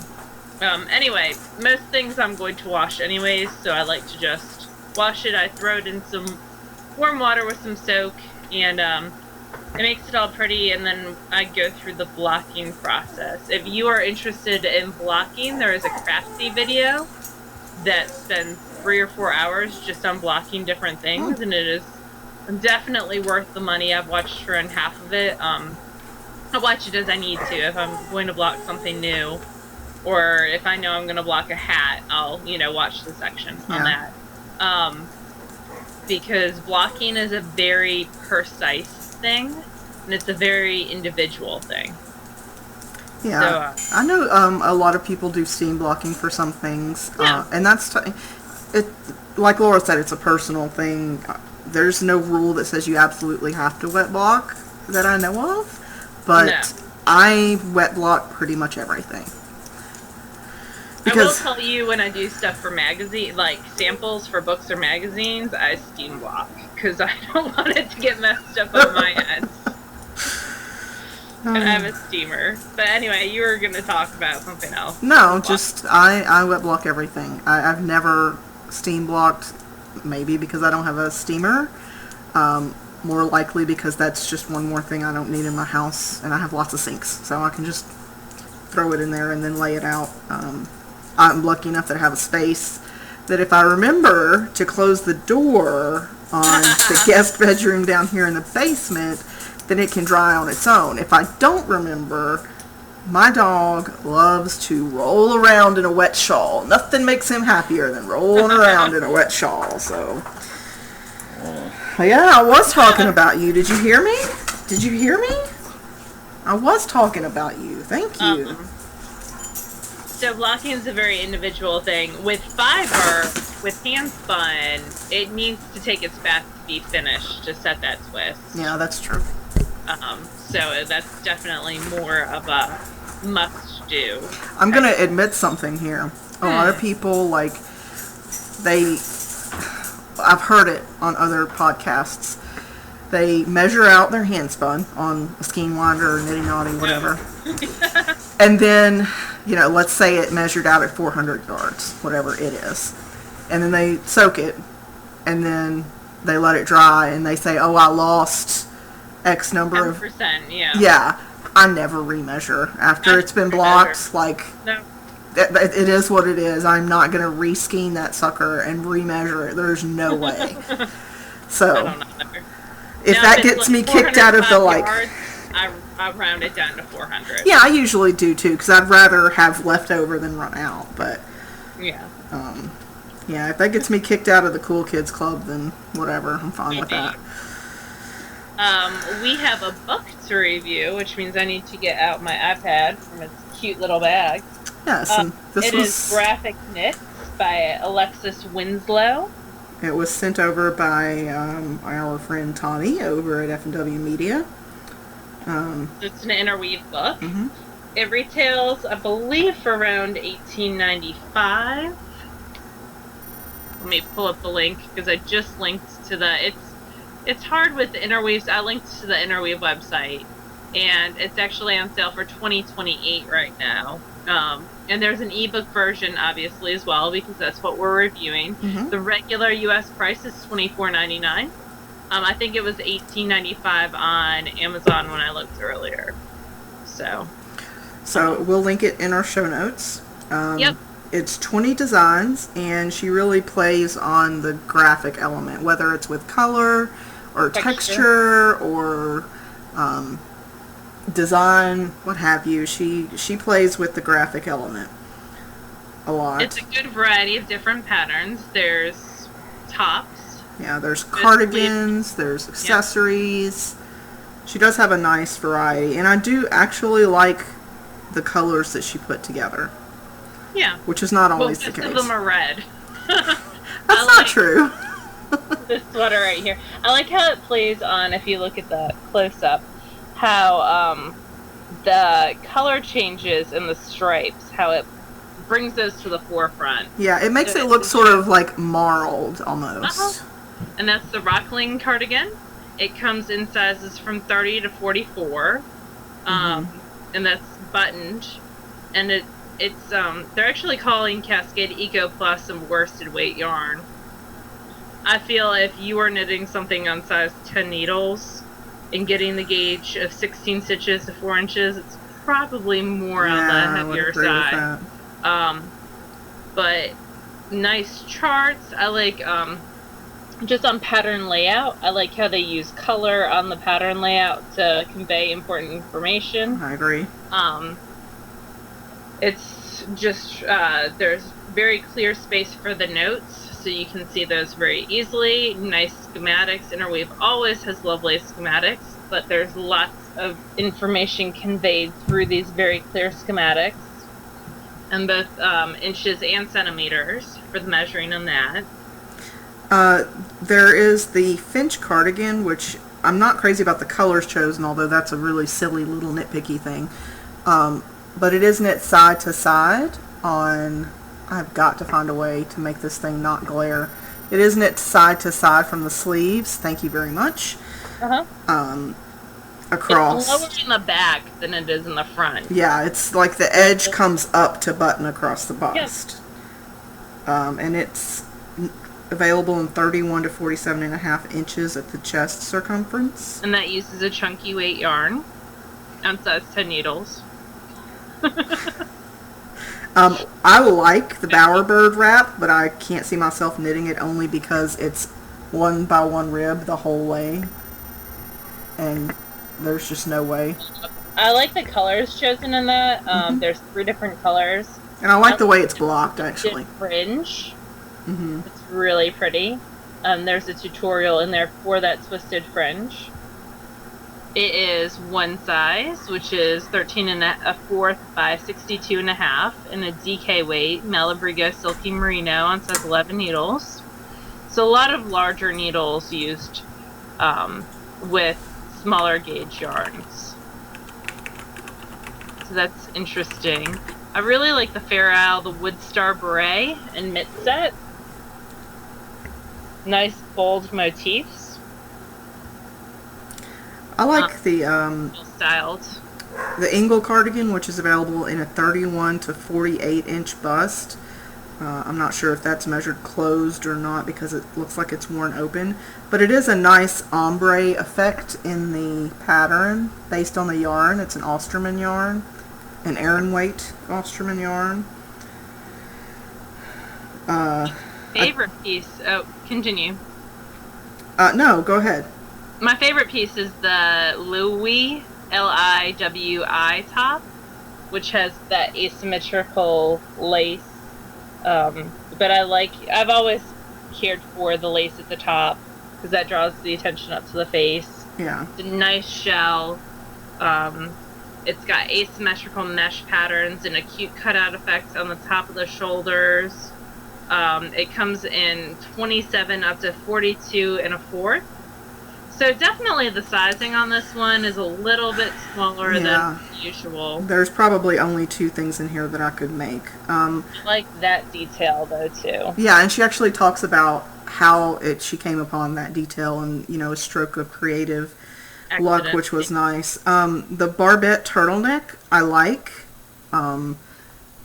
Anyway, most things I'm going to wash anyways, so I like to just wash it. I throw it in some warm water with some soak, and it makes it all pretty, and then I go through the blocking process. If you are interested in blocking, there is a Craftsy video that spends 3 or 4 hours just on blocking different things, and it is definitely worth the money. I've watched around half of it. I watch it as I need to. If I'm going to block something new, or if I know I'm going to block a hat, I'll, watch the section on that. Because blocking is a very precise thing, and it's a very individual thing. Yeah, so, I know a lot of people do steam blocking for some things, and that's like Laura said, it's a personal thing. There's no rule that says you absolutely have to wet block that I know of, but I wet block pretty much everything. Because I will tell you, when I do stuff for like samples for books or magazines, I steam block because I don't want it to get messed up on my end. And I have a steamer. But anyway, you were going to talk about something else. No, just I wet block everything. I've never steam blocked, maybe because I don't have a steamer. More likely because that's just one more thing I don't need in my house, and I have lots of sinks, so I can just throw it in there and then lay it out. I'm lucky enough that I have a space that if I remember to close the door on the guest bedroom down here in the basement, then it can dry on its own. If I don't remember, my dog loves to roll around in a wet shawl. Nothing makes him happier than rolling around in a wet shawl. So, yeah, I was talking about you. Did you hear me? Did you hear me? I was talking about you. Thank you. So blocking is a very individual thing. With fiber, with hand spun, it needs to take its bath to be finished to set that twist. Yeah, that's true. So that's definitely more of a must do. I'm gonna admit something here. A lot of people I've heard it on other podcasts. They measure out their hand spun on a skein winder or knitting knotting, whatever. And then let's say it measured out at 400 yards, whatever it is. And then they soak it, and then they let it dry, and they say, oh, I lost X number of... 10%, yeah. Yeah, I never remeasure. After it's been blocked, like... No. It is what it is. I'm not going to re-skein that sucker and remeasure it. There's no way. So, I don't know. if that gets me kicked out of the, like... Yards, I round it down to 400. Yeah, I usually do, too, because I'd rather have leftover than run out, but... Yeah. Yeah, if that gets me kicked out of the Cool Kids Club, then whatever. I'm fine with that. We have a book to review, which means I need to get out my iPad from its cute little bag. Yes, and this is Graphic Knits by Alexis Winslow. It was sent over by our friend Tommy over at F&W Media. It's an interweave book. Mm-hmm. It retails, I believe, for around $18.95. Let me pull up the link because I just linked to the. It's hard with the interweaves. I linked to the interweave website, and it's actually on sale for $20.28 right now. And there's an ebook version, obviously, as well, because that's what we're reviewing. Mm-hmm. The regular U.S. price is $24.99. I think it was $18.95 on Amazon when I looked earlier. So we'll link it in our show notes. Yep. It's 20 designs, and she really plays on the graphic element, whether it's with color or texture or design, what have you. She plays with the graphic element a lot. It's a good variety of different patterns. There's tops. Yeah, there's cardigans, there's accessories. Yep. She does have a nice variety, and I do actually like the colors that she put together. Yeah. Which is not always the case. Most of them are red. That's not true. This sweater right here. I like how it plays on, if you look at the close-up, how the color changes in the stripes, how it brings those to the forefront. Yeah, it makes it look sort of like marled almost. Uh-huh. And that's the Rockling cardigan. It comes in sizes from 30 to 44. And that's buttoned. And it's they're actually calling Cascade Eco Plus some worsted weight yarn. I feel if you are knitting something on size 10 needles and getting the gauge of 16 stitches to 4 inches, it's probably more on the heavier side. But nice charts. I like just on pattern layout. I like how they use color on the pattern layout to convey important information. I agree. It's just, there's very clear space for the notes, so you can see those very easily. Nice schematics. Interweave always has lovely schematics, but there's lots of information conveyed through these very clear schematics. And both inches and centimeters for the measuring on that. There is the Finch cardigan, which I'm not crazy about the colors chosen, although that's a really silly little nitpicky thing. But it is knit side to side on... I've got to find a way to make this thing not glare. It is knit side to side from the sleeves. Thank you very much. Across. It's lower in the back than it is in the front. Yeah, it's like the edge comes up to button across the bust. And it's available in 31 to 47.5 inches at the chest circumference. And that uses a chunky weight yarn on size 10 needles. I like the Bowerbird wrap, but I can't see myself knitting it only because it's 1 by 1 rib the whole way. And there's just no way. I like the colors chosen in that. There's 3 different colors. And I like the way it's blocked, actually. Fringe. It's really pretty. There's a tutorial in there for that twisted fringe. It is one size, which is 13.25 by 62.5, and a DK weight, Malabrigo Silky Merino on size 11 needles. So a lot of larger needles used with smaller gauge yarns. So that's interesting. I really like the Fair Isle, the Wood Star Beret, and Mitt set. Nice bold motifs. I like the styled. the Ingle cardigan, which is available in a 31 to 48 inch bust. I'm not sure if that's measured closed or not because it looks like it's worn open. But it is a nice ombre effect in the pattern based on the yarn. It's an Osterman yarn, an Aran weight Osterman yarn. Favorite piece. Oh, continue. No, go ahead. My favorite piece is the Liwi, Liwi top, which has that asymmetrical lace. But I've always cared for the lace at the top because that draws the attention up to the face. Yeah. It's a nice shell. It's got asymmetrical mesh patterns and a cute cutout effect on the top of the shoulders. It comes in 27 up to 42 and a fourth. So definitely the sizing on this one is a little bit smaller than usual. There's probably only 2 things in here that I could make. I like that detail though too. Yeah, and she actually talks about how she came upon that detail and, a stroke of creative luck, which was nice. The barbette turtleneck I like.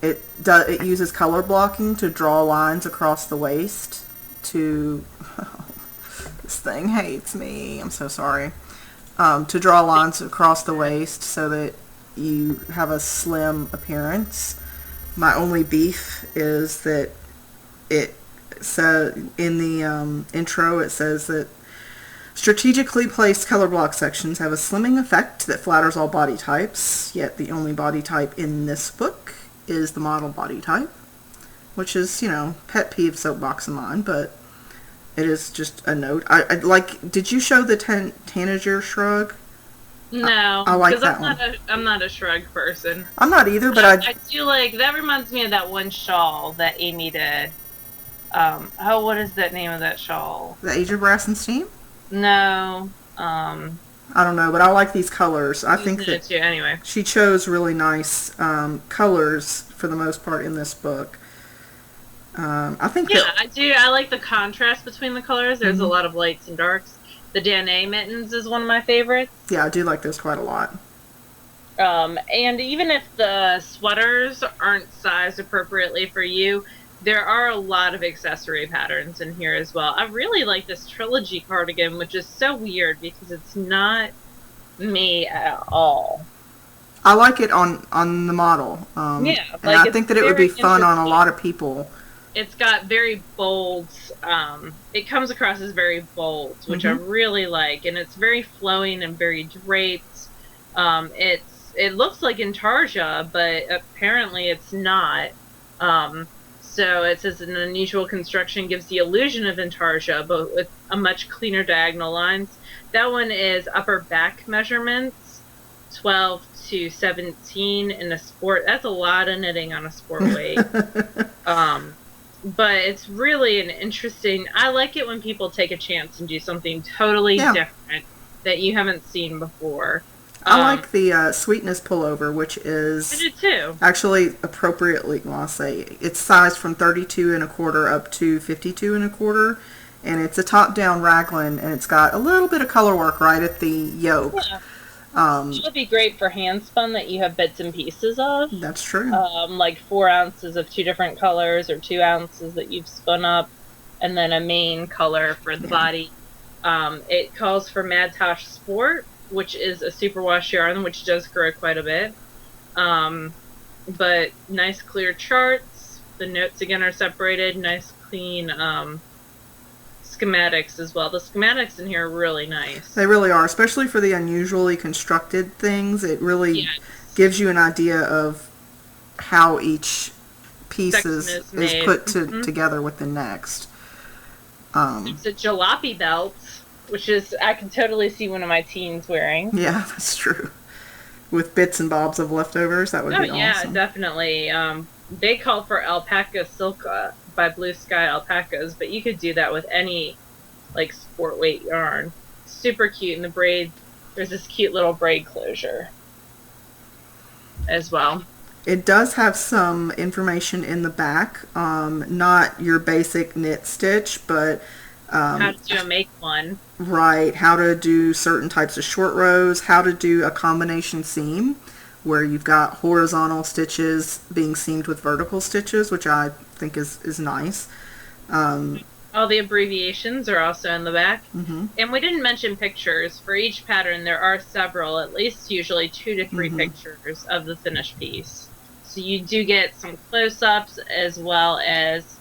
It uses color blocking to draw lines across the waist to... This thing hates me. I'm so sorry. To draw lines across the waist so that you have a slim appearance. My only beef is that it says in the intro, it says that strategically placed color block sections have a slimming effect that flatters all body types, yet the only body type in this book is the model body type, which is, pet peeve soapbox of mine, but it is just a note. I like. Did you show the Tanager shrug? No, I like that one. I'm not a shrug person. I'm not either, but I do like. That reminds me of that one shawl that Amy did. What is that name of that shawl? The Age of Brass and Steam? No. I don't know, but I like these colors. I think that anyway. She chose really nice colors for the most part in this book. I think I do. I like the contrast between the colors. There's a lot of lights and darks. The Danae mittens is one of my favorites. Yeah, I do like those quite a lot. And even if the sweaters aren't sized appropriately for you, there are a lot of accessory patterns in here as well. I really like this trilogy cardigan, which is so weird because it's not me at all. I like it on the model. And I think that it would be fun on a lot of people. It's got very bold, it comes across as very bold, which I really like, and it's very flowing and very draped. It looks like intarsia, but apparently it's not. So it says an unusual construction gives the illusion of intarsia, but with a much cleaner diagonal lines. That one is upper back measurements, 12 to 17 in a sport. That's a lot of knitting on a sport weight. But it's really an interesting... I like it when people take a chance and do something totally different that you haven't seen before. I like the Sweetness pullover, which is... I do too. Actually, appropriately, I'll say, it's sized from 32 and a quarter up to 52 and a quarter. And it's a top-down raglan, and it's got a little bit of color work right at the yoke. Yeah. It would be great for hand spun that you have bits and pieces of. That's true. Like 4 ounces of 2 different colors or 2 ounces that you've spun up, and then a main color for the body. It calls for Madtosh Sport, which is a superwash yarn, which does grow quite a bit. But nice clear charts. The notes again are separated. Nice clean schematics as well. The schematics in here are really nice. They really are, especially for the unusually constructed things. It really gives you an idea of how each piece is put together with the next. It's a jalopy belt, which is, I can totally see one of my teens wearing. Yeah, that's true. With bits and bobs of leftovers, that would be awesome. Yeah, definitely. They call for alpaca silk by Blue Sky Alpacas, but you could do that with any like sport weight yarn. Super cute in the braid. There's this cute little braid closure as well. It does have some information in the back, not your basic knit stitch, but how to do a make one. Right, how to do certain types of short rows, how to do a combination seam. where you've got horizontal stitches being seamed with vertical stitches, which I think is nice. All the abbreviations are also in the back. And we didn't mention pictures. For each pattern, there are several, at least usually 2 to 3 pictures of the finished piece. So you do get some close-ups as well as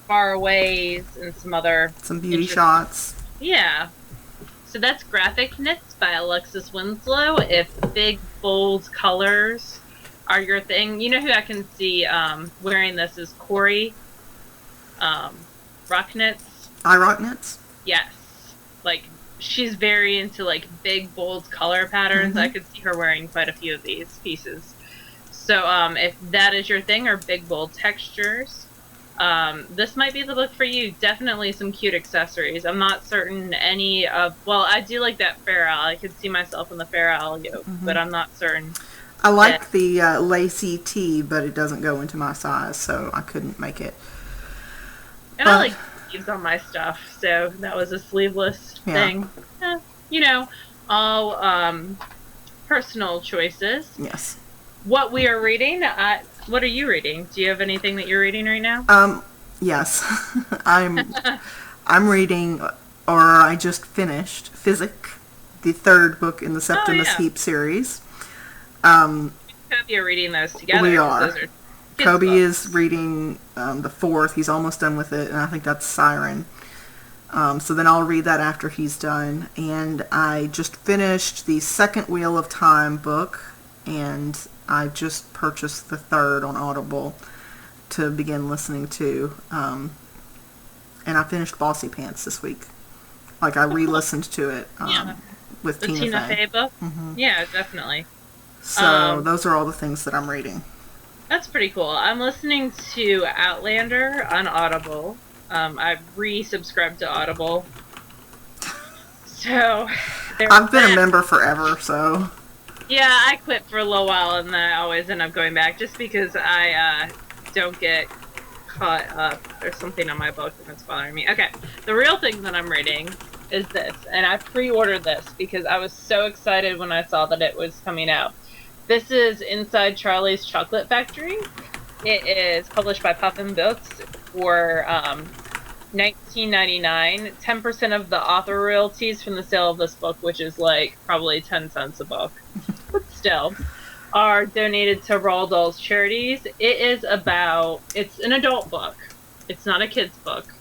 far-aways and some beauty shots. Yeah. So that's Graphic Knits by Alexis Winslow. If big, bold colors are your thing, you know who I can see wearing this is Corey Rock Knits. Rock Knits? Yes. Like, she's very into, like, big, bold color patterns. I could see her wearing quite a few of these pieces. So, if that is your thing, or big, bold textures, this might be the book for you. Definitely some cute accessories. I'm not certain any of... Well, I do like that Fair Owl. I could see myself in the Fair Owl yoke, but I'm not certain. I like the lacy tee, but it doesn't go into my size, so I couldn't make it. And I like sleeves on my stuff, so that was a sleeveless thing. You know, all personal choices. Yes. What we are reading, what are you reading? Do you have anything that you're reading right now? Yes. I'm reading, or I just finished, Physic, the 3rd book in the Septimus Heap series. Kobe are reading those together. We are. Those are Kobe is reading the 4th. He's almost done with it, and I think that's Siren. So then I'll read that after he's done. And I just finished the 2nd Wheel of Time book, and I just purchased the 3rd on Audible to begin listening to. And I finished Bossy Pants this week. Like, I re-listened to it with Tina Fey book? Yeah, definitely. So those are all the things that I'm reading. That's pretty cool. I'm listening to Outlander on Audible. I've re-subscribed to Audible. So, I've been a member forever, so... Yeah, I quit for a little while, and then I always end up going back, just because I don't get caught up. There's something on my book that's bothering me. Okay, the real thing that I'm reading is this, and I pre-ordered this because I was so excited when I saw that it was coming out. This is Inside Charlie's Chocolate Factory. It is published by Puffin Books for $19.99. 10% of the author royalties from the sale of this book, which is like probably 10 cents a book, but still, are donated to Roald Dahl's charities. It's an adult book. It's not a kid's book.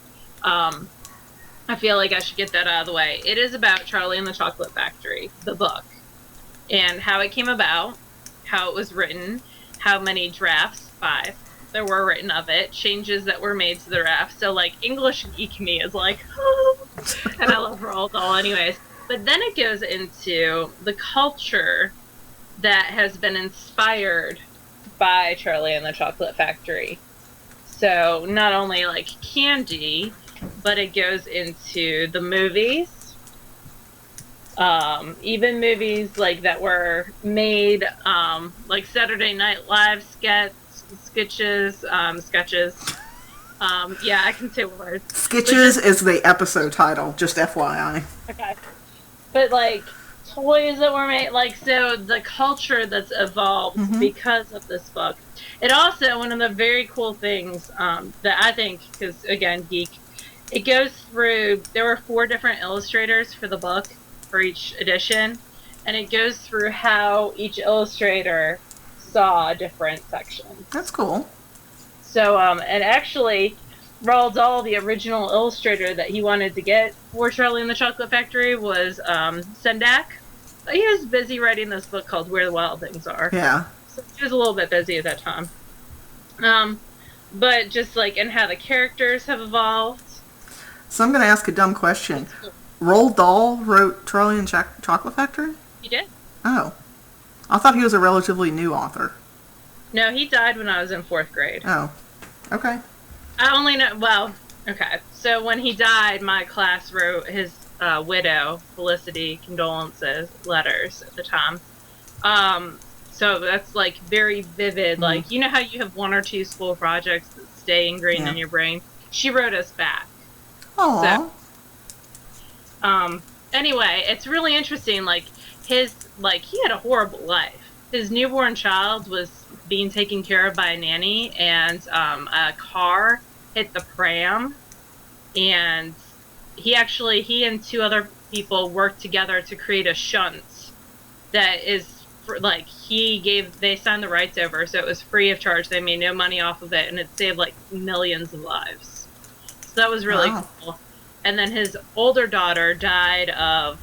I feel like I should get that out of the way. It is about Charlie and the Chocolate Factory, the book, and how it came about, how it was written, how many drafts, 5, there were written of it, changes that were made to the draft. So, like, English geek me is like, oh, and I love Roald Dahl anyways. But then it goes into the culture that has been inspired by Charlie and the Chocolate Factory. So, not only, like, candy, but it goes into the movies. Even movies like that were made, like Saturday Night Live sketches. Yeah, I can say words. Skitches is the episode title, just FYI. Okay. But like toys that were made, like, so the culture that's evolved because of this book. It also, one of the very cool things that I think, because again, geek, it goes through, there were 4 different illustrators for the book, for each edition, and it goes through how each illustrator saw different sections. That's cool. So, and actually, Roald Dahl, the original illustrator that he wanted to get for Charlie and the Chocolate Factory was Sendak. He was busy writing this book called Where the Wild Things Are. Yeah. So he was a little bit busy at that time. But just like, and how the characters have evolved. So I'm going to ask a dumb question. Roald Dahl wrote Charlie and Chocolate Factory? He did. Oh. I thought he was a relatively new author. No, he died when I was in 4th grade. Oh. Okay. I only know, well, okay. So when he died, my class wrote his widow, Felicity, condolences letters at the time. So that's like very vivid. Like, you know how you have 1 or 2 school projects that stay ingrained in your brain? She wrote us back. Aww. So, anyway, it's really interesting. Like, he had a horrible life. his newborn child was being taken care of by a nanny, and a car hit the pram, and he and two other people worked together to create a shunt that is like they signed the rights over, so it was free of charge. They made no money off of it, and it saved like millions of lives. So that was really cool. And then his older daughter died of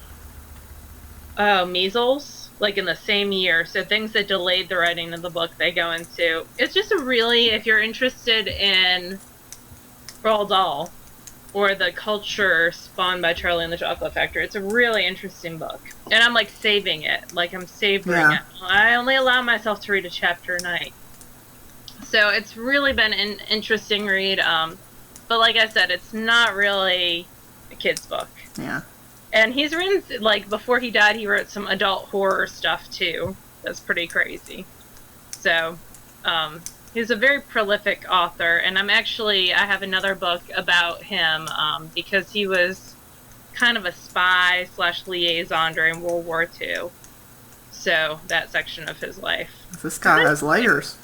measles, like in the same year. So things that delayed the writing of the book they go into. It's just a really, if you're interested in Roald Dahl or the culture spawned by Charlie and the Chocolate Factory, it's a really interesting book. And I'm like saving it, like I'm savoring it. I only allow myself to read a chapter a night. So it's really been an interesting read. But like I said, it's not really a kid's book. Yeah. And he's written, like, before he died, he wrote some adult horror stuff, too. That's pretty crazy. So, he's a very prolific author, and I have another book about him, because he was kind of a spy / liaison during World War II. So, that section of his life. This guy has layers.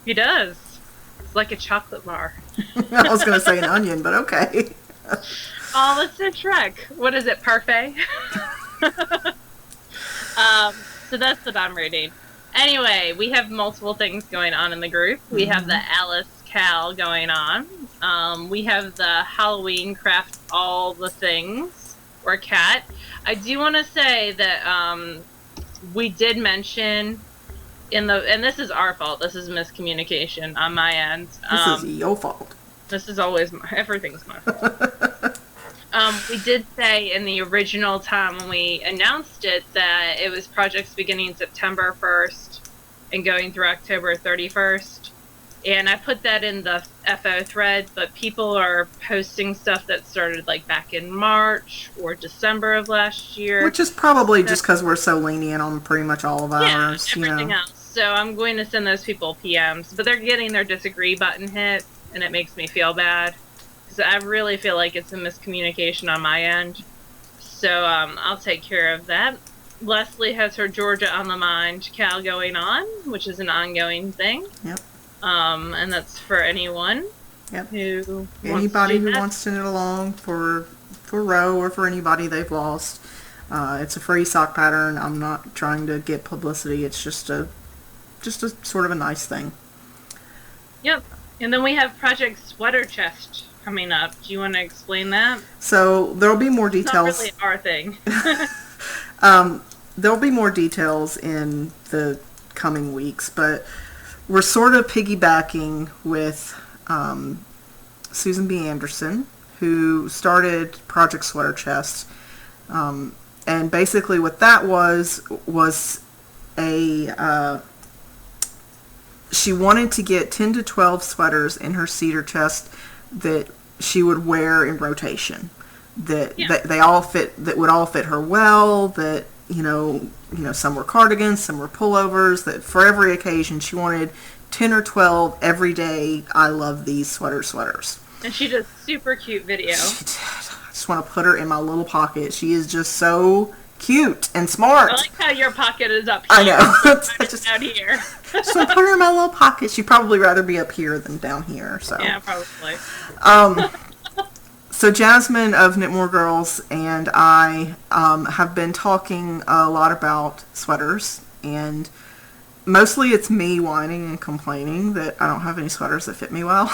He does. It's like a chocolate bar. I was going to say an onion, but okay. Oh, that's in Shrek. What is it, parfait? So that's the bomb rating. Anyway, we have multiple things going on in the group. We have the Alice Cal going on. We have the Halloween craft all the things, or cat. I do want to say that we did mention and this is our fault. This is miscommunication on my end. This is your fault. This is always everything's my fault. We did say in the original time when we announced it that it was projects beginning September 1st and going through October 31st. And I put that in the FO thread, but people are posting stuff that started like back in March or December of last year. Which is probably just because we're so lenient on pretty much all of ours. Everything else. So I'm going to send those people PMs, but they're getting their disagree button hit, and it makes me feel bad. Because I really feel like it's a miscommunication on my end. So I'll take care of that. Leslie has her Georgia on the Mind Cal going on, which is an ongoing thing. Yep. And that's for anyone. Yep. Who wants to knit along for Row or for anybody they've lost. It's a free sock pattern. I'm not trying to get publicity. It's just a sort of a nice thing. Yep. And then we have Project Sweater Chest coming up. Do you want to explain that? So there'll be more details. It's not really our thing. There'll be more details in the coming weeks, but we're sort of piggybacking with Susan B. Anderson, who started Project Sweater Chest. And basically what that was she wanted to get 10 to 12 sweaters in her cedar chest that she would wear in rotation. That they all fit, that would all fit her well, that you know, some were cardigans, some were pullovers, that for every occasion she wanted 10 or 12 every day. I love these sweaters. And she does super cute video. She did. I just want to put her in my little pocket. She is just so cute and smart. I like how your pocket is up here. I know. Just out here. So I put her in my little pocket. She'd probably rather be up here than down here. So yeah, probably. So Jasmine of Knit More Girls and I have been talking a lot about sweaters, and mostly it's me whining and complaining that I don't have any sweaters that fit me well,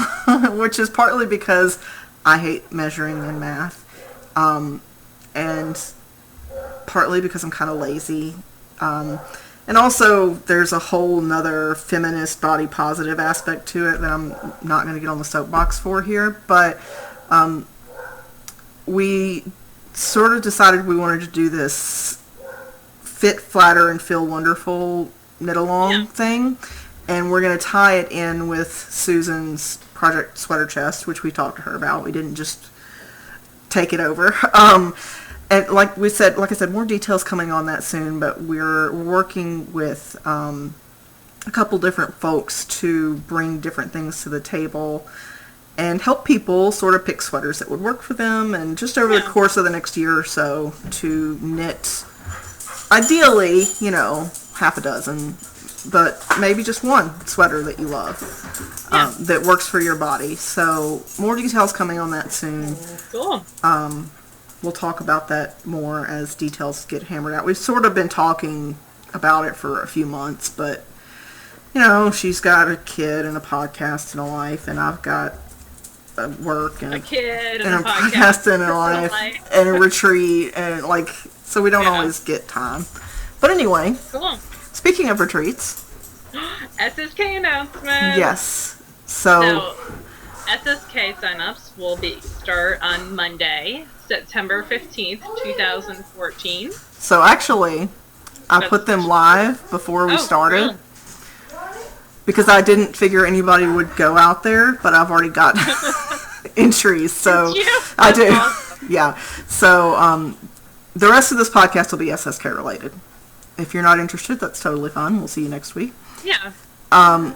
which is partly because I hate measuring in math, and partly because I'm kind of lazy. And also there's a whole nother feminist body positive aspect to it that I'm not going to get on the soapbox for here, but we sort of decided we wanted to do this fit, flatter, and feel wonderful knit along thing, and we're going to tie it in with Susan's Project Sweater Chest, which we talked to her about. We didn't just take it over. And like I said, more details coming on that soon, but we're working with a couple different folks to bring different things to the table and help people sort of pick sweaters that would work for them, and just over the course of the next year or so to knit, ideally, half a dozen but maybe just one sweater that you love that works for your body. So more details coming on that soon. Cool. We'll talk about that more as details get hammered out. We've sort of been talking about it for a few months, but you know, she's got a kid and a podcast and a life, and I've got work and a kid and a podcast and a life and a retreat, and like, so we don't always get time. But anyway, cool. Speaking of retreats, SSK announcement. Yes. So SSK signups will start on Monday, September 15th, 2014. So actually, I put them live before we started. Really? Because I didn't figure anybody would go out there, but I've already got entries, so I do. Awesome. Yeah. So the rest of this podcast will be SSK related. If you're not interested, that's totally fine. We'll see you next week. Yeah. I'm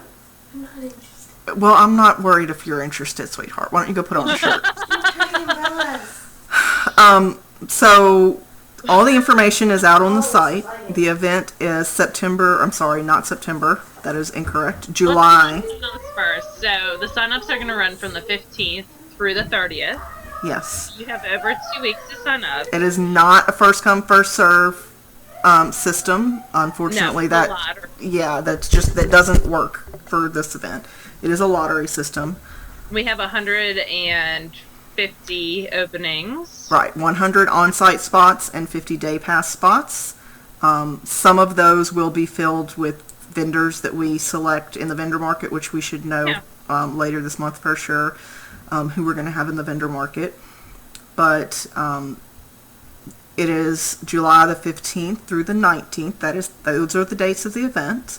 not interested. Well, I'm not worried if you're interested, sweetheart. Why don't you go put on a shirt? So all the information is out on the site. The event is not September. That is incorrect. July. First. So the signups are going to run from the 15th through the 30th. Yes. You have over 2 weeks to sign up. It is not a first come, first serve system. Unfortunately, that doesn't work for this event. It is a lottery system. We have 150 openings. Right, 100 on-site spots and 50 day pass spots. Some of those will be filled with vendors that we select in the vendor market, which we should know later this month for sure, who we're going to have in the vendor market. But it is July the 15th through the 19th. Those are the dates of the event.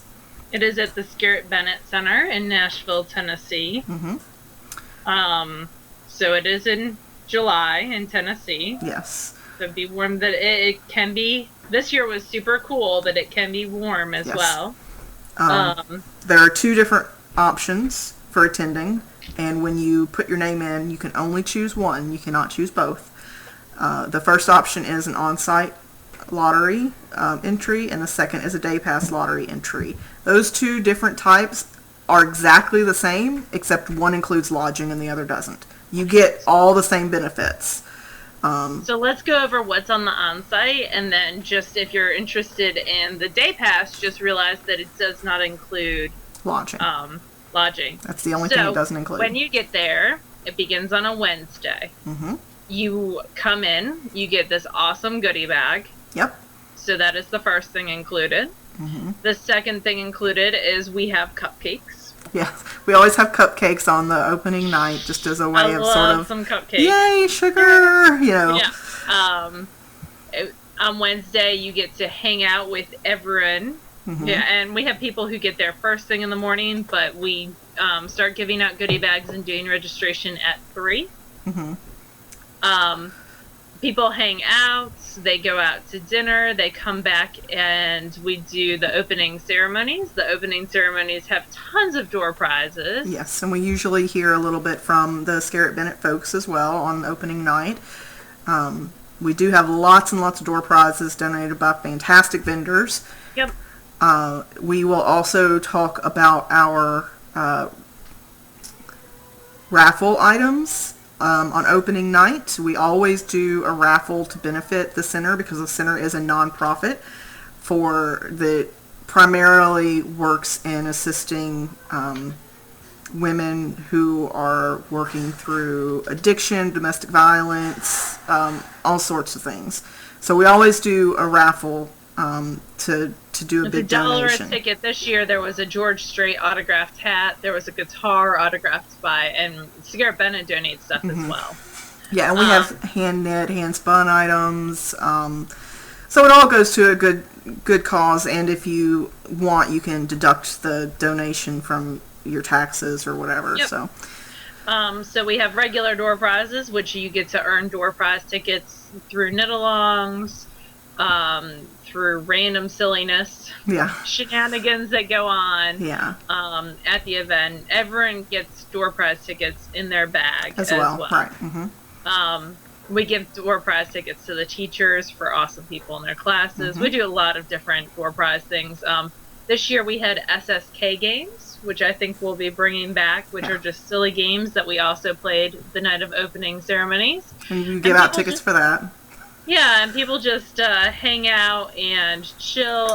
It is at the Scarrett Bennett Center in Nashville, Tennessee. Mm-hmm. So it is in July in Tennessee. Yes. So be warm that it can be. This year was super cool, but it can be warm as well. There are 2 different options for attending, and when you put your name in, you can only choose one. You cannot choose both. The first option is an on-site lottery entry, and the second is a day pass lottery entry. Those 2 different types are exactly the same, except one includes lodging and the other doesn't. You get all the same benefits. So let's go over what's on the on-site, and then just if you're interested in the day pass, just realize that it does not include lodging. That's the only thing it doesn't include. When you get there, it begins on a Wednesday. Mm-hmm. You come in, you get this awesome goodie bag. Yep. So that is the first thing included. Mm-hmm. The second thing included is we have cupcakes. Yeah, we always have cupcakes on the opening night, just as a way of sort of some cupcakes. Yay, sugar! You know. Yeah. On Wednesday, you get to hang out with everyone. Mm-hmm. Yeah, and we have people who get there first thing in the morning, but we start giving out goodie bags and doing registration at 3. Mm-hmm. People hang out, they go out to dinner, they come back, and we do the opening ceremonies. The opening ceremonies have tons of door prizes. Yes, and we usually hear a little bit from the Scarrett Bennett folks as well on opening night. We do have lots and lots of door prizes donated by fantastic vendors. Yep. We will also talk about our raffle items. On opening night, we always do a raffle to benefit the center, because the center is a nonprofit that primarily works in assisting women who are working through addiction, domestic violence, all sorts of things. So we always do a raffle to do a big donation. $1 a ticket. This year there was a George Strait autographed hat. There was a guitar autographed by, and Scarrett Bennett donates stuff as well. Yeah, and we have hand knit, hand spun items. So it all goes to a good cause, and if you want, you can deduct the donation from your taxes or whatever. Yep. So we have regular door prizes, which you get to earn door prize tickets through knit-alongs, through random silliness, shenanigans that go on at the event. Everyone gets door prize tickets in their bag as well. Right. Mm-hmm. We give door prize tickets to the teachers for awesome people in their classes. Mm-hmm. We do a lot of different door prize things. This year we had SSK games, which I think we'll be bringing back, which are just silly games that we also played the night of opening ceremonies. And you give out tickets for that. Yeah, and people just hang out and chill.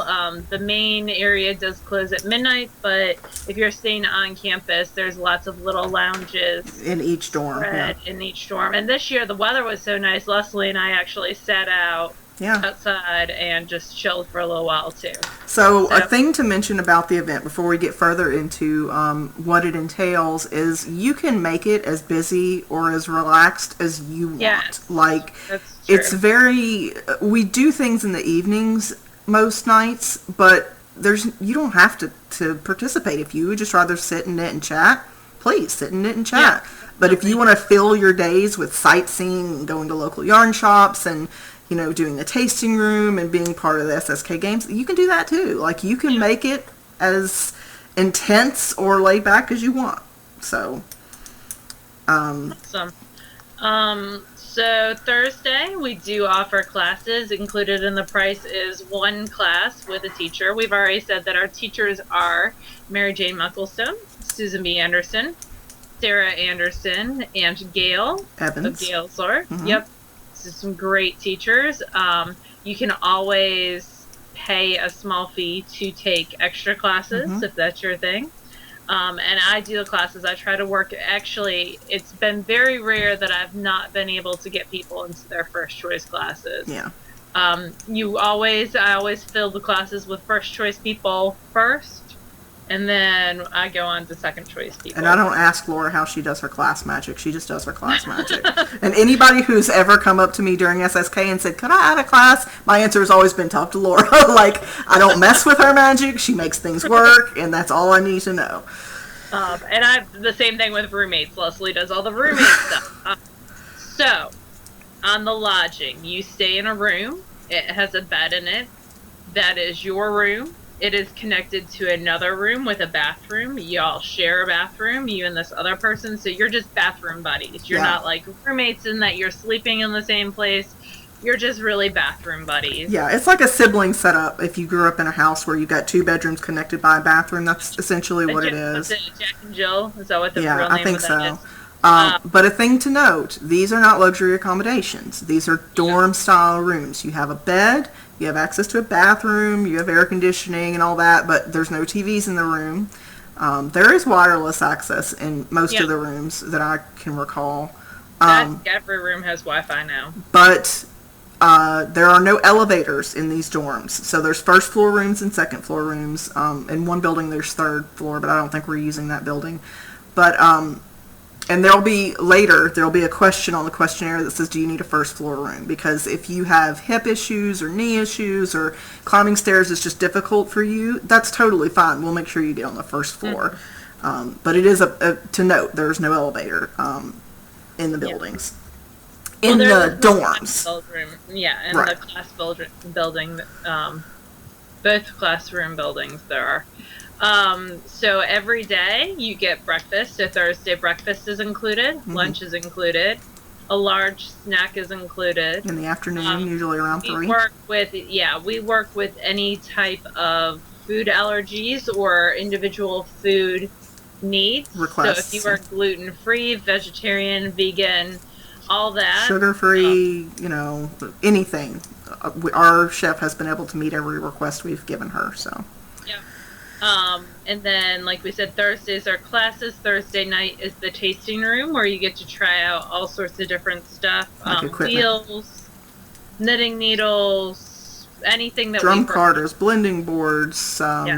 The main area does close at midnight, but if you're staying on campus, there's lots of little lounges in each dorm. In each dorm. And this year the weather was so nice. Leslie and I actually sat out outside and just chilled for a little while too. So a thing to mention about the event before we get further into what it entails is you can make it as busy or as relaxed as you want. Like, it's very, we do things in the evenings most nights, but you don't have to participate. If you would just rather sit and knit and chat, please sit and knit and chat. But if you want to fill your days with sightseeing and going to local yarn shops and doing the tasting room and being part of the SSK games, you can do that too. Like, you can make it as intense or laid back as you want. So, awesome. So Thursday we do offer classes. Included in the price is one class with a teacher. We've already said that our teachers are Mary Jane Mucklestone, Susan B. Anderson, Sarah Anderson, and Gail Evans. Of Gail's Lore. Yep. Some great teachers. You can always pay a small fee to take extra classes if that's your thing. And I do the classes. I try to work. Actually, it's been very rare that I've not been able to get people into their first choice classes. Yeah. I always fill the classes with first choice people first. And then I go on to second choice people. And I don't ask Laura how she does her class magic. She just does her class magic. And anybody who's ever come up to me during SSK and said, could I add a class? My answer has always been, talk to Laura. Like, I don't mess with her magic. She makes things work. And that's all I need to know. And I have the same thing with roommates. Leslie does all the roommate stuff. So, on the lodging, you stay in a room. It has a bed in it. That is your room. It is connected to another room with a bathroom. Y'all share a bathroom, you and this other person, so you're just bathroom buddies. You're not like roommates in that you're sleeping in the same place. You're just really bathroom buddies. Yeah, it's like a sibling setup. If you grew up in a house where you got two bedrooms connected by a bathroom, that's essentially what it is. Jack and Jill? Is that what the real name I think of that so. is? But a thing to note, these are not luxury accommodations. These are dorm-style rooms. You have a bed, you have access to a bathroom, you have air conditioning and all that, but there's no TVs in the room. There is wireless access in most of the rooms that I can recall. Every room has Wi-Fi now. But there are no elevators in these dorms. So there's first floor rooms and second floor rooms. In one building there's third floor, but I don't think we're using that building. But and there'll be a question on the questionnaire that says, do you need a first floor room? Because if you have hip issues or knee issues or climbing stairs is just difficult for you, that's totally fine. We'll make sure you get on the first floor. But it is to note, there's no elevator in the buildings. In the dorms. The class building, both classroom buildings there are. So every day you get breakfast. So Thursday breakfast is included, lunch is included, a large snack is included. In the afternoon, usually around 3. We work with any type of food allergies or individual food needs. Requests. So if you are gluten-free, vegetarian, vegan, all that. Sugar-free, anything. Our chef has been able to meet every request we've given her, so. And then, like we said, Thursdays are classes. Thursday night is the tasting room where you get to try out all sorts of different stuff. Like wheels, knitting needles, anything that drum carders, blending boards,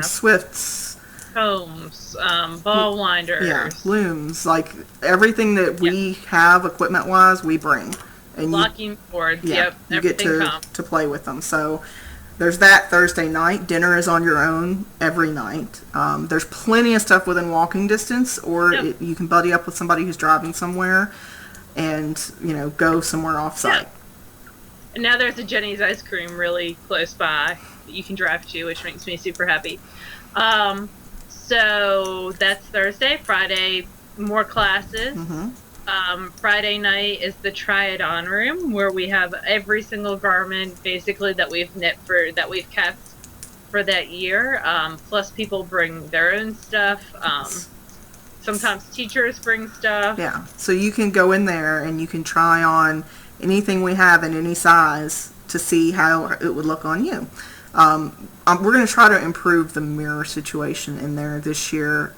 Swifts, combs, ball winders, looms, like everything that we have equipment-wise, we bring. And locking boards, you get to play with them. So there's that Thursday night. Dinner is on your own every night. There's plenty of stuff within walking distance, or you can buddy up with somebody who's driving somewhere and, go somewhere off-site. And now there's a Jenny's Ice Cream really close by that you can drive to, which makes me super happy. So that's Thursday. Friday, more classes. Friday night is the Try It On room, where we have every single garment basically that we've knit that we've kept for that year. Plus, people bring their own stuff. Sometimes teachers bring stuff. Yeah, so you can go in there and you can try on anything we have in any size to see how it would look on you. We're going to try to improve the mirror situation in there this year.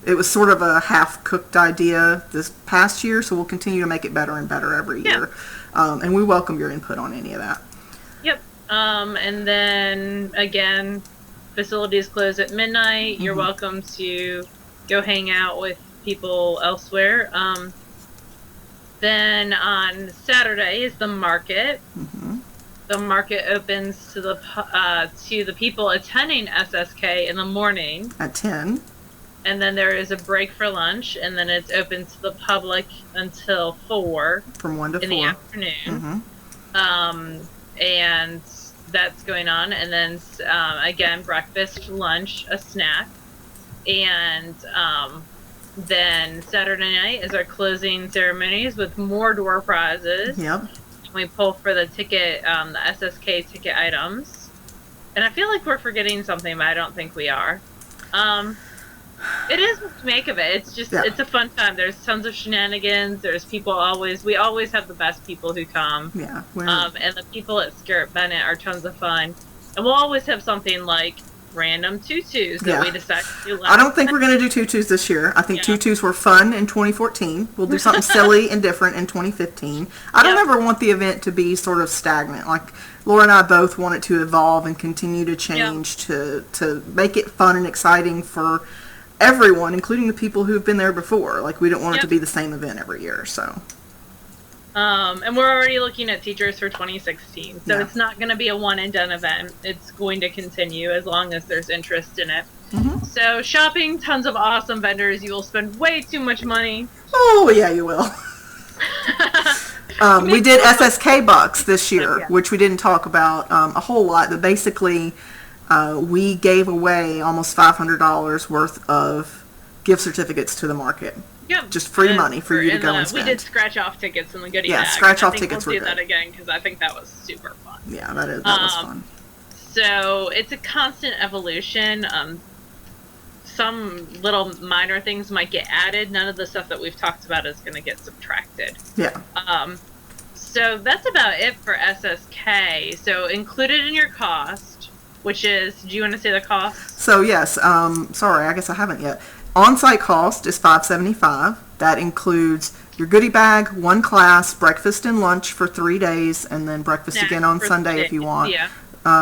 It was sort of a half-cooked idea this past year, so we'll continue to make it better and better every year. And we welcome your input on any of that. Yep. And then, again, facilities close at midnight. Mm-hmm. You're welcome to go hang out with people elsewhere. Then on Saturday is the market. Mm-hmm. The market opens to the people attending SSK in the morning at 10. And then there is a break for lunch, and then it's open to the public until 4. From 1 to 4 in the afternoon. Mm-hmm. And that's going on. And then again, breakfast, lunch, a snack, and then Saturday night is our closing ceremonies with more door prizes. Yep. We pull for the ticket, the SSK ticket items. And I feel like we're forgetting something, but I don't think we are. It is what to make of it. It's just, It's a fun time. There's tons of shenanigans. There's people we always have the best people who come. Yeah. And the people at Skitches Bennett are tons of fun. And we'll always have something like random tutus that we decide to do last. I don't think we're going to do tutus this year. I think tutus were fun in 2014. We'll do something silly and different in 2015. I don't ever want the event to be sort of stagnant. Like, Laura and I both want it to evolve and continue to change to make it fun and exciting for everyone, including the people who've been there before. Like, we don't want it to be the same event every year, so. And we're already looking at teachers for 2016, so it's not going to be a one-and-done event. It's going to continue as long as there's interest in it. Mm-hmm. So, shopping, tons of awesome vendors. You will spend way too much money. Oh, yeah, you will. We did SSK Bucks this year, which we didn't talk about a whole lot, but basically we gave away almost $500 worth of gift certificates to the market. Yep. Just free money for you to go and spend. We did scratch-off tickets in the goodie bag. Yeah, scratch-off tickets were good. We'll do that again because I think that was super fun. Yeah, that was fun. So it's a constant evolution. Some little minor things might get added. None of the stuff that we've talked about is going to get subtracted. Yeah. So that's about it for SSK. So included in your cost, which is, do you want to say the cost? So yes, sorry, I guess I haven't yet. On-site cost is $575. That includes your goodie bag, 1 class, breakfast and lunch for 3 days, and then breakfast again on Sunday if you want. Yeah.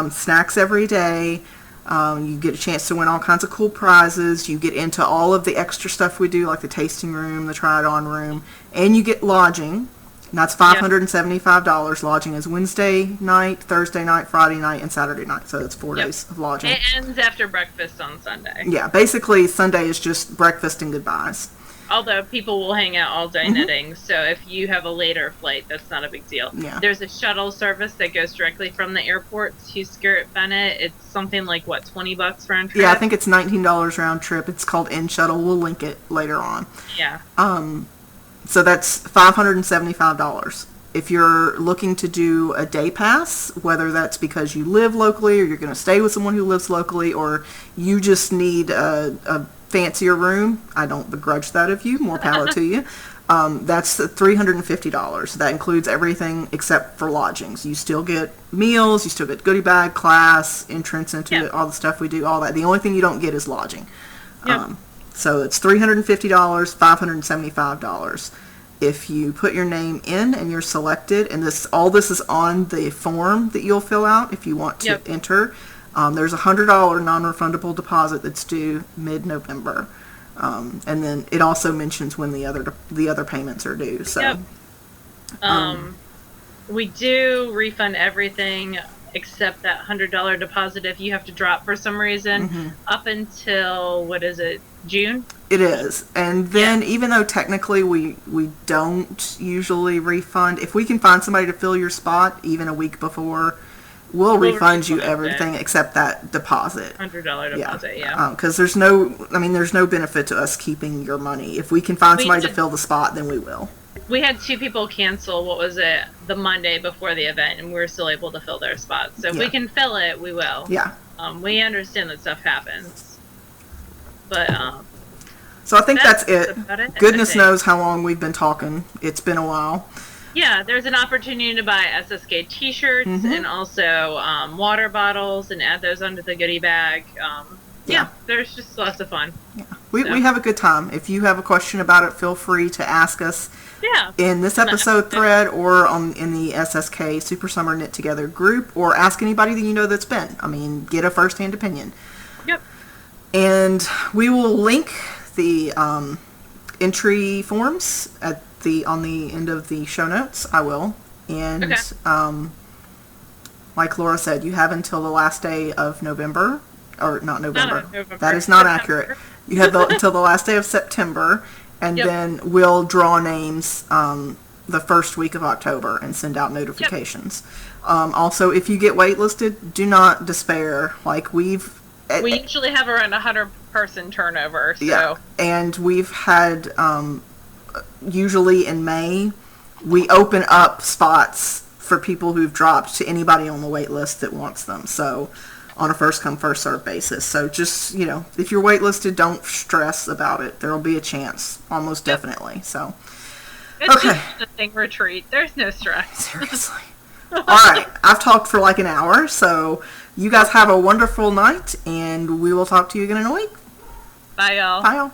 Snacks every day. You get a chance to win all kinds of cool prizes. You get into all of the extra stuff we do, like the tasting room, the try-it-on room, and you get lodging. And that's $575. Lodging is Wednesday night, Thursday night, Friday night, and Saturday night. So it's 4 days of lodging. It ends after breakfast on Sunday. Yeah, basically Sunday is just breakfast and goodbyes. Although people will hang out all day knitting, so if you have a later flight, that's not a big deal. Yeah. There's a shuttle service that goes directly from the airport to Skitches Bennett. It's something like, what, $20 round trip? Yeah, I think it's $19 round trip. It's called In-Shuttle. We'll link it later on. Yeah. So that's $575. If you're looking to do a day pass, whether that's because you live locally or you're going to stay with someone who lives locally or you just need a fancier room, I don't begrudge that of you. More power to you. That's $350. That includes everything except for lodgings. You still get meals, you still get goodie bag, class, entrance into all the stuff we do, all that. The only thing you don't get is lodging. Yep. So it's $350, $575. If you put your name in and you're selected, and all this is on the form that you'll fill out if you want to enter, there's a $100 non-refundable deposit that's due mid-November. And then it also mentions when the other payments are due. So, we do refund everything except that $100 deposit if you have to drop for some reason up until, what is it, June? It is. And then even though technically we don't usually refund, if we can find somebody to fill your spot even a week before, we'll refund you everything except that deposit. $100 deposit, yeah. Because there's no benefit to us keeping your money. If we can find somebody to fill the spot, then we will. We had 2 people cancel, what was it, the Monday before the event, and we were still able to fill their spots. So if we can fill it, we will. Yeah. We understand that stuff happens, but so I think that's it. it. Goodness knows how long we've been talking. It's been a while. Yeah, there's an opportunity to buy SSK t-shirts and also water bottles and add those under the goodie bag. Yeah, there's just lots of fun. Yeah. We have a good time. If you have a question about it, feel free to ask us in this episode thread or in the SSK Super Summer Knit Together group, or ask anybody that you know that's been. I mean, get a first-hand opinion. Yep. And we will link the entry forms on the end of the show notes. I will. And like Laura said, you have until the last day of November. Or not November. That is not accurate. You have until the last day of September, and then we'll draw names the first week of October and send out notifications. Also, if you get waitlisted, do not despair. Like we usually have around 100-person turnover. So. Yeah, and we've had usually in May we open up spots for people who've dropped to anybody on the wait list that wants them. So. On a first come first serve basis. So just, if you're waitlisted, don't stress about it. There'll be a chance, almost definitely. So it's just a thing retreat. There's no stress. Seriously. All right, I've talked for like an hour, so you guys have a wonderful night, and we will talk to you again in a week. Bye, y'all. Bye, y'all.